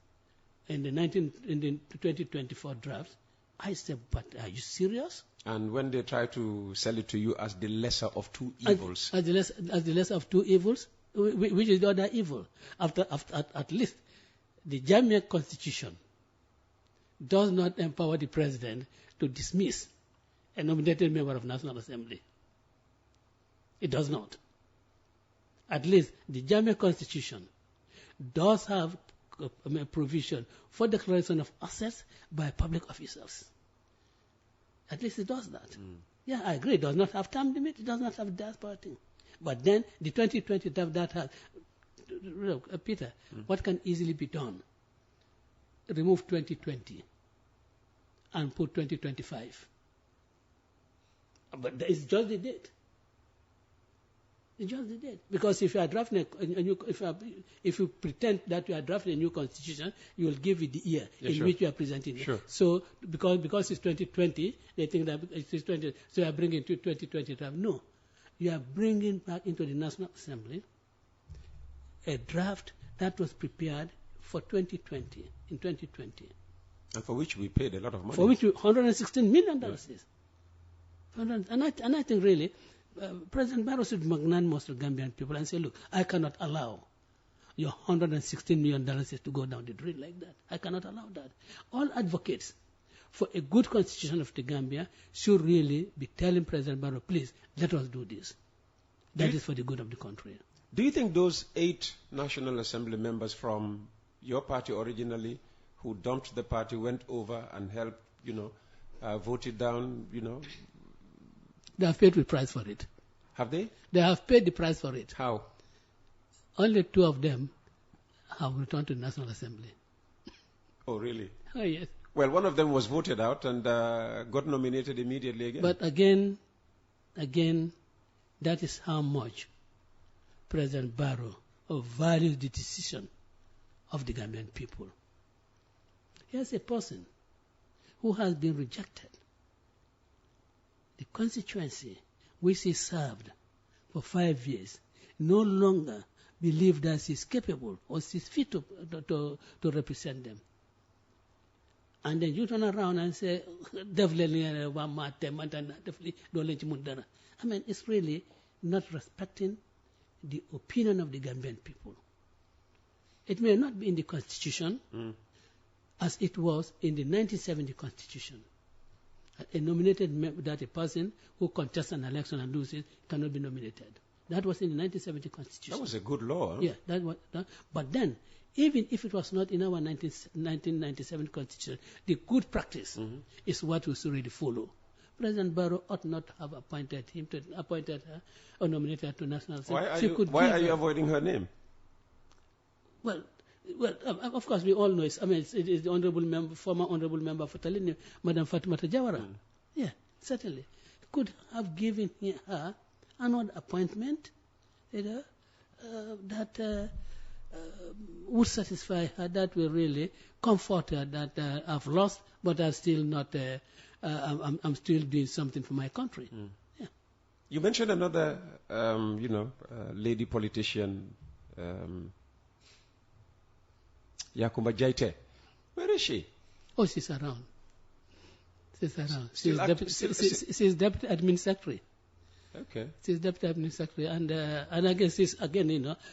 S2: in the 2024 draft, I say, but are you serious?
S1: And when they try to sell it to you as the lesser of two evils.
S2: As the lesser of two evils, which is the other evil? At least the Jamaican Constitution does not empower the President to dismiss a nominated member of National Assembly. It does not. At least the Jamaican Constitution does have a provision for declaration of assets by public officers. At least it does that. Yeah, I agree. It does not have term limit. It does not have diaspora thing. But then the 2020 draft that has... Peter, what can easily be done? Remove 2020 and put 2025. But it's just the date. It's just the date. Because if you are drafting if you pretend that you are drafting a new constitution, you will give it the year which you are presenting it. So because it's 2020, they think that it's 2020, so you are bringing to 2020 draft. No. You are bringing back into the National Assembly a draft that was prepared for 2020, in 2020.
S1: And for which we paid a lot of money.
S2: For which $116 million is. And I think really, President Barrow should magnanimous to Gambian people and say, look, I cannot allow your $116 million to go down the drain like that. I cannot allow that. All advocates for a good constitution of the Gambia should really be telling President Barrow, please, let us do this. That is for the good of the country.
S1: Do you think those 8 National Assembly members from your party originally who dumped the party went over and helped, vote it down,
S2: They have paid the price for it.
S1: Have they?
S2: They have paid the price for it.
S1: How?
S2: Only 2 of them have returned to the National Assembly.
S1: Oh, really?
S2: Oh, yes.
S1: Well, one of them was voted out and got nominated immediately again.
S2: But again, that is how much President Barrow values the decision of the Gambian people. Here's a person who has been rejected. The constituency which he served for 5 years no longer believe that he's capable or he's fit to represent them. And then you turn around and say, definitely, I mean, it's really not respecting the opinion of the Gambian people. It may not be in the Constitution as it was in the 1970 Constitution. A nominated that a person who contests an election and loses cannot be nominated. That was in the 1970 Constitution.
S1: That was a good law. Huh?
S2: Yeah, that was. But then, even if it was not in our 1997 Constitution, the good practice is what we should really follow. President Barrow ought not to have appointed her or nominated her to National Assembly.
S1: Why are you avoiding her name?
S2: Well, of course, we all know it. I mean, it is the former honorable member for Talini, Madam Fatimata Jawara. Yeah, certainly. Could have given her another appointment, that would satisfy her, that will really comfort her, that I've lost, but I'm still not. I'm still doing something for my country. Yeah.
S1: You mentioned another, lady politician. Yakumba Jaite. Where is she?
S2: Oh, she's around. She's deputy admin secretary.
S1: Okay.
S2: She's deputy admin secretary, and I guess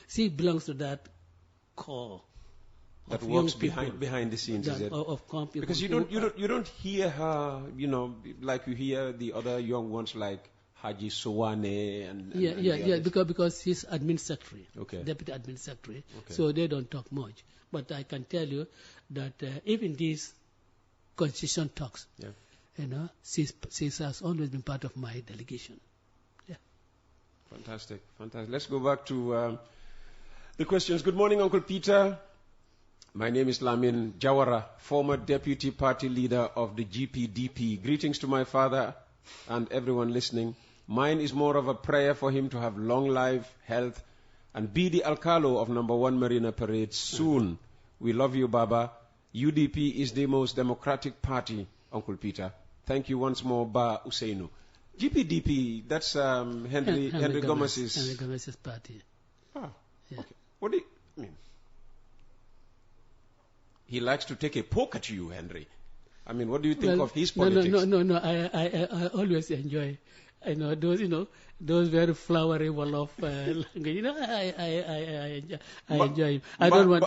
S2: she belongs to that core
S1: that works behind the scenes, is it? Because you don't hear her, like you hear the other young ones like Haji Sowane and
S2: because she's admin secretary, deputy admin secretary, so they don't talk much. But I can tell you that even these constitution talks, she has always been part of my delegation. Yeah.
S1: Fantastic. Let's go back to the questions. Good morning, Uncle Peter. My name is Lamin Jawara, former deputy party leader of the GPDP. Greetings to my father and everyone listening. Mine is more of a prayer for him to have long life, health, and be the Alcalo of number 1 Marina Parade soon. We love you, Baba. UDP is the most democratic party, Uncle Peter. Thank you once more, Ba Ousainou. GPDP, that's Henry Gomez's
S2: party.
S1: Ah, yeah. Okay. What do you mean? He likes to take a poke at you, Henry. I mean, what do you think of his politics?
S2: No. I always enjoy. I know those very flowery wolof language. I enjoy him. I don't want.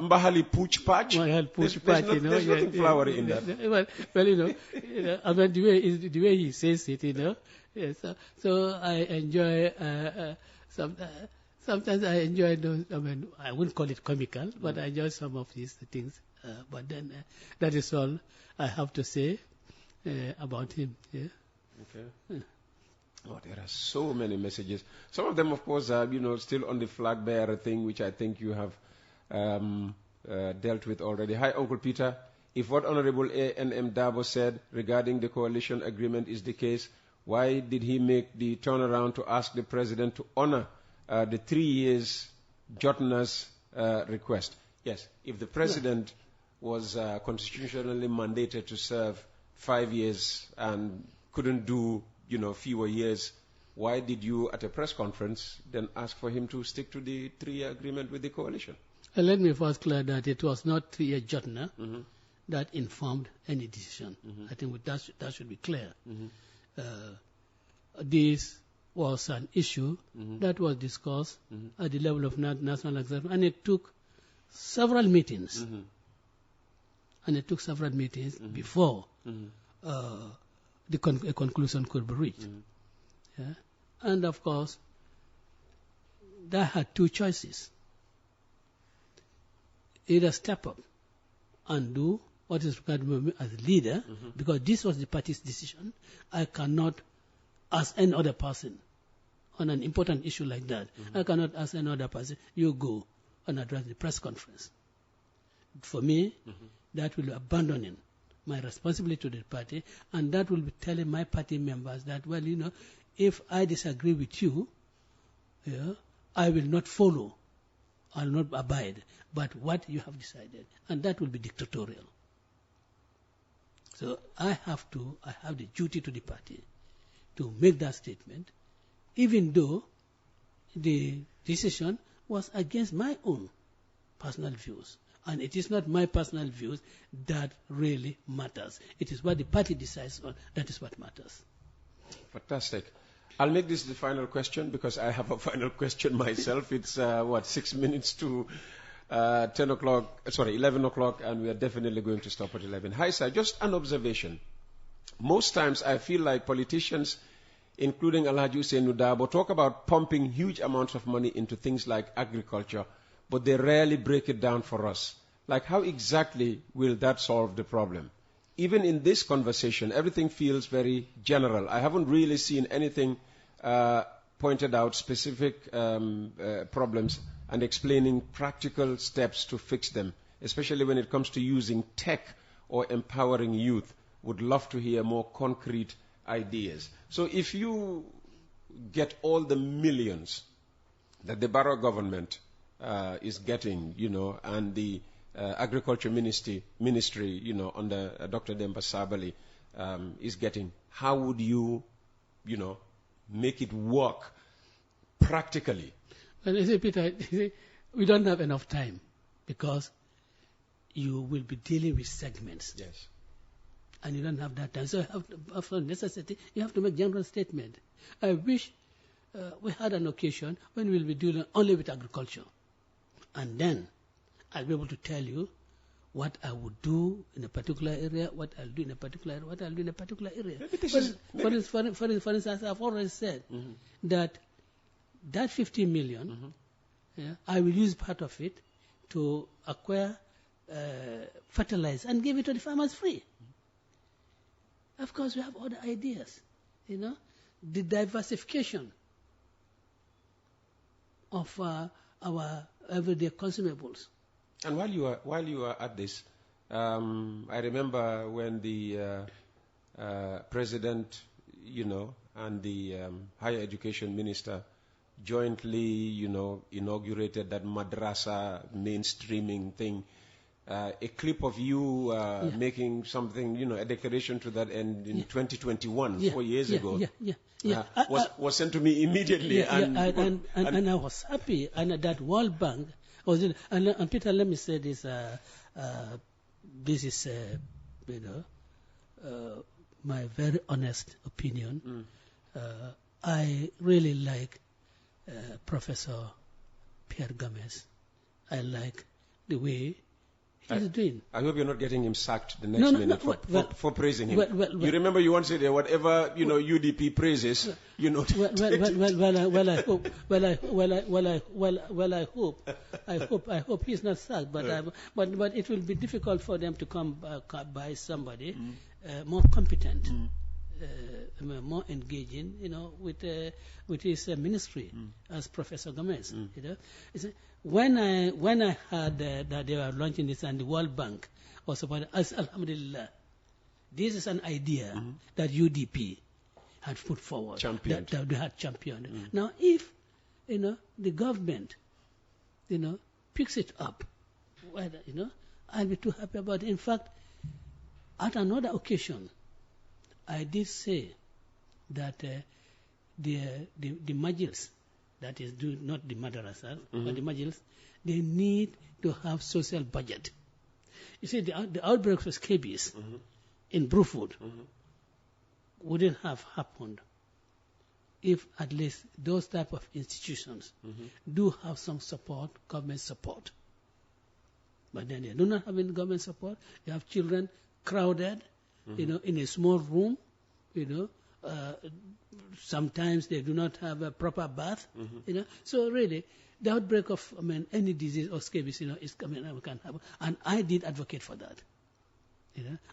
S1: Mbahali Pooch Patch. There's nothing flowery in that.
S2: Well, I mean the way he says it, Yes, so I enjoy. Sometimes I enjoy those. I mean, I wouldn't call it comical, but I enjoy some of these things. But then that is all I have to say about him. Yeah.
S1: Okay. Oh, there are so many messages. Some of them, of course, are still on the flag bearer thing, which I think you have dealt with already. Hi, Uncle Peter. If what Honorable A.N.M. Darboe said regarding the coalition agreement is the case, why did he make the turnaround to ask the President to honor the 3 years Jotna's request? Yes, if the President was constitutionally mandated to serve 5 years and couldn't do fewer years, why did you at a press conference then ask for him to stick to the 3-year agreement with the coalition?
S2: Let me first clear that it was not 3-year Jotna that informed any decision. I think that should be clear. This was an issue that was discussed at the level of national executive, and it took several meetings. Before a conclusion could be reached. Yeah? And of course, that had two choices. Either step up and do what is required of me as a leader, because this was the party's decision. I cannot ask any other person on an important issue like that. I cannot ask any other person, you go and address the press conference. For me, that will be abandoning my responsibility to the party, and that will be telling my party members that, well, if I disagree with you, I will not follow, I will not abide, but what you have decided, and that will be dictatorial. So I have the duty to the party to make that statement, even though the decision was against my own personal views. And it is not my personal views that really matters. It is what the party decides on. That is what matters.
S1: Fantastic. I'll make this the final question because I have a final question myself. It's 6 minutes to 11 o'clock, and we are definitely going to stop at 11. Hi, sir. Just an observation. most times I feel like politicians, including Alhaji Ousainou Darboe, talk about pumping huge amounts of money into things like agriculture, but they rarely break it down for us. Like, how exactly will that solve the problem? Even in this conversation, everything feels very general. I haven't really seen anything pointed out specific problems and explaining practical steps to fix them, especially when it comes to using tech or empowering youth. Would love to hear more concrete ideas. So if you get all the millions that the Barrow government is getting, and the Agriculture Ministry, under Dr. Demba Sabali is getting, how would you, make it work practically?
S2: Well, you see, Peter, we don't have enough time because you will be dealing with segments.
S1: Yes.
S2: And you don't have that time. So after necessity, you have to make general statement. I wish we had an occasion when we'll be dealing only with agriculture. And then I'll be able to tell you what I would do in a particular area, what I'll do in a particular area, what I'll do in a particular area. For instance, I've already said that 50 million, I will use part of it to acquire fertilizer and give it to the farmers free. Of course, we have other ideas, the diversification of our everyday consumables.
S1: And while you are at this, I remember when the president, and the higher education minister jointly, inaugurated that madrasa mainstreaming thing. A clip of you making something, a declaration to that end in 2021, 4 years ago, was sent to me immediately.
S2: And I was happy. And that World Bank was in, and Peter, let me say this. This is, my very honest opinion. I really like Professor Pierre Gomez. I like the way he's doing.
S1: I hope you're not getting him sacked the next minute for praising him. You remember you once said that whatever UDP praises,
S2: I hope he's not sacked. But it will be difficult for them to come by somebody more competent, more engaging, with his ministry as Professor Gomez. When I heard that they were launching this and the World Bank was about it, alhamdulillah, this is an idea that UDP had put forward, that they had championed. Now, if the government, picks it up, I'll be too happy about it. In fact, at another occasion, I did say that the majlis, that is, not the madrasa, but the majlis, they need to have social budget. You see, the outbreaks of scabies in Bruford wouldn't have happened if at least those type of institutions do have some support, government support. But then they do not have any government support. You have children crowded, in a small room, sometimes they do not have a proper bath, So really, the outbreak of any disease or scabies, is coming. Can happen, and I did advocate for that.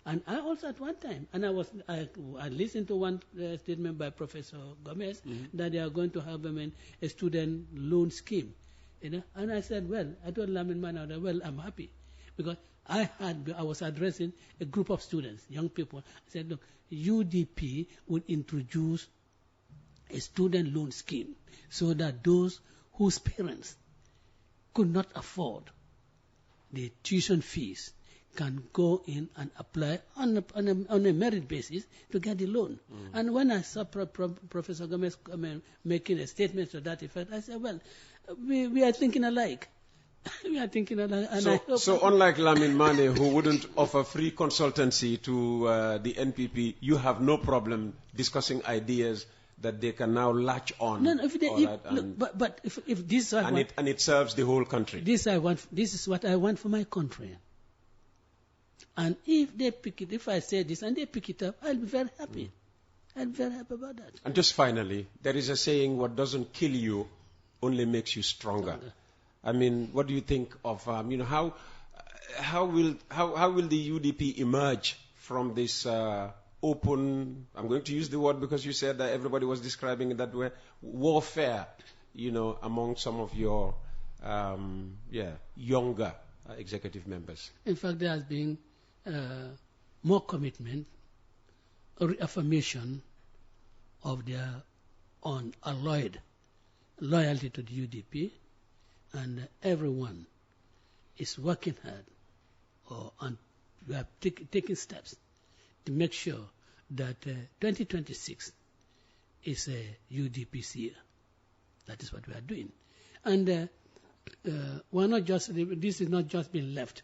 S2: And I also at one time, and I listened to one statement by Professor Gomez that they are going to have a student loan scheme, and I said, I told Lamin Manada, I'm happy because I was addressing a group of students, young people. I said, look, UDP would introduce a student loan scheme so that those whose parents could not afford the tuition fees can go in and apply on a merit basis to get the loan. And when I saw Professor Gomez making a statement to that effect, I said, we are thinking alike. We are thinking alike. And
S1: so unlike Lamin Mane, who wouldn't offer free consultancy to the NPP, you have no problem discussing ideas that they can now latch on.
S2: No, if this
S1: and it serves the whole country.
S2: This is what I want for my country. And if they pick it, if I say this and they pick it up, I'll be very happy. I'll be very happy about that.
S1: And just finally, there is a saying, what doesn't kill you only makes you stronger. I mean, what do you think of, how will the UDP emerge from this open, I'm going to use the word because you said that everybody was describing it that way, warfare, among some of your younger executive members?
S2: In fact, there has been more commitment or reaffirmation of their unalloyed loyalty to the UDP, and everyone is working hard and we are taking steps to make sure that 2026 is a UDP's year. That is what we are doing. And we're not just, this is not just being left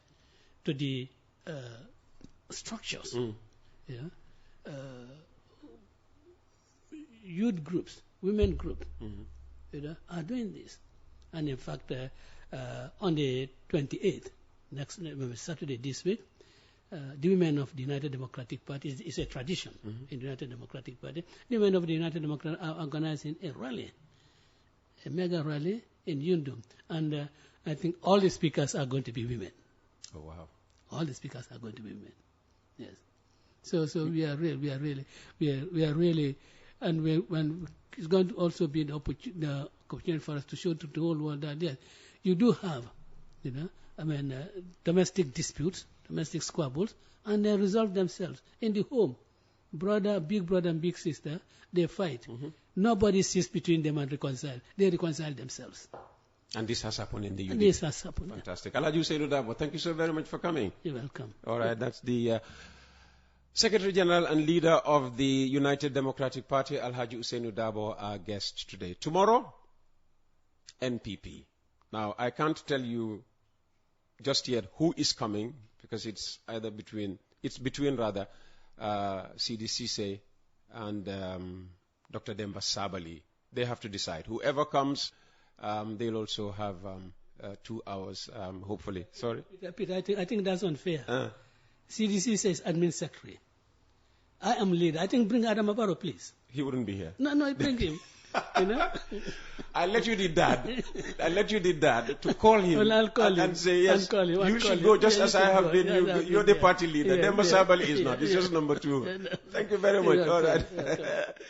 S2: to the structures. Youth groups, women groups, are doing this. And in fact, on the 28th, next Saturday this week, the women of the United Democratic Party is a tradition in the United Democratic Party. The women of the United Democratic are organizing a rally, a mega rally in Yundum, and I think all the speakers are going to be women.
S1: Oh wow!
S2: All the speakers are going to be women. Yes. So we are really, and when it's going to also be the opportunity for us to show to the whole world that yes, you do have, domestic disputes, domestic squabbles, and they resolve themselves in the home. Big brother and big sister, they fight. Nobody sits between them and reconcile. They reconcile themselves.
S1: And this has happened in the UDP.
S2: This has happened.
S1: Fantastic. Alhaji Ousainou Darboe, thank you so very much for coming.
S2: You're welcome.
S1: All right, that's the Secretary General and leader of the United Democratic Party, Alhaji Ousainou Darboe, our guest today. Tomorrow, NPP. Now, I can't tell you just yet who is coming because it's either between Sidi Cisse and Dr. Demba Sabali. They have to decide. Whoever comes, they'll also have 2 hours, hopefully. Sorry?
S2: Peter, I think that's unfair. CDC says admin secretary. I am leader. I think bring Adam Abaro, please.
S1: He wouldn't be here.
S2: No, bring him.
S1: I'll let you did that to call him.
S2: Well, I'll call him.
S1: And say, yes, you should go just as I have been. You're the party leader. Demba Sabali is not. He's just number 2. Thank you very much. All right.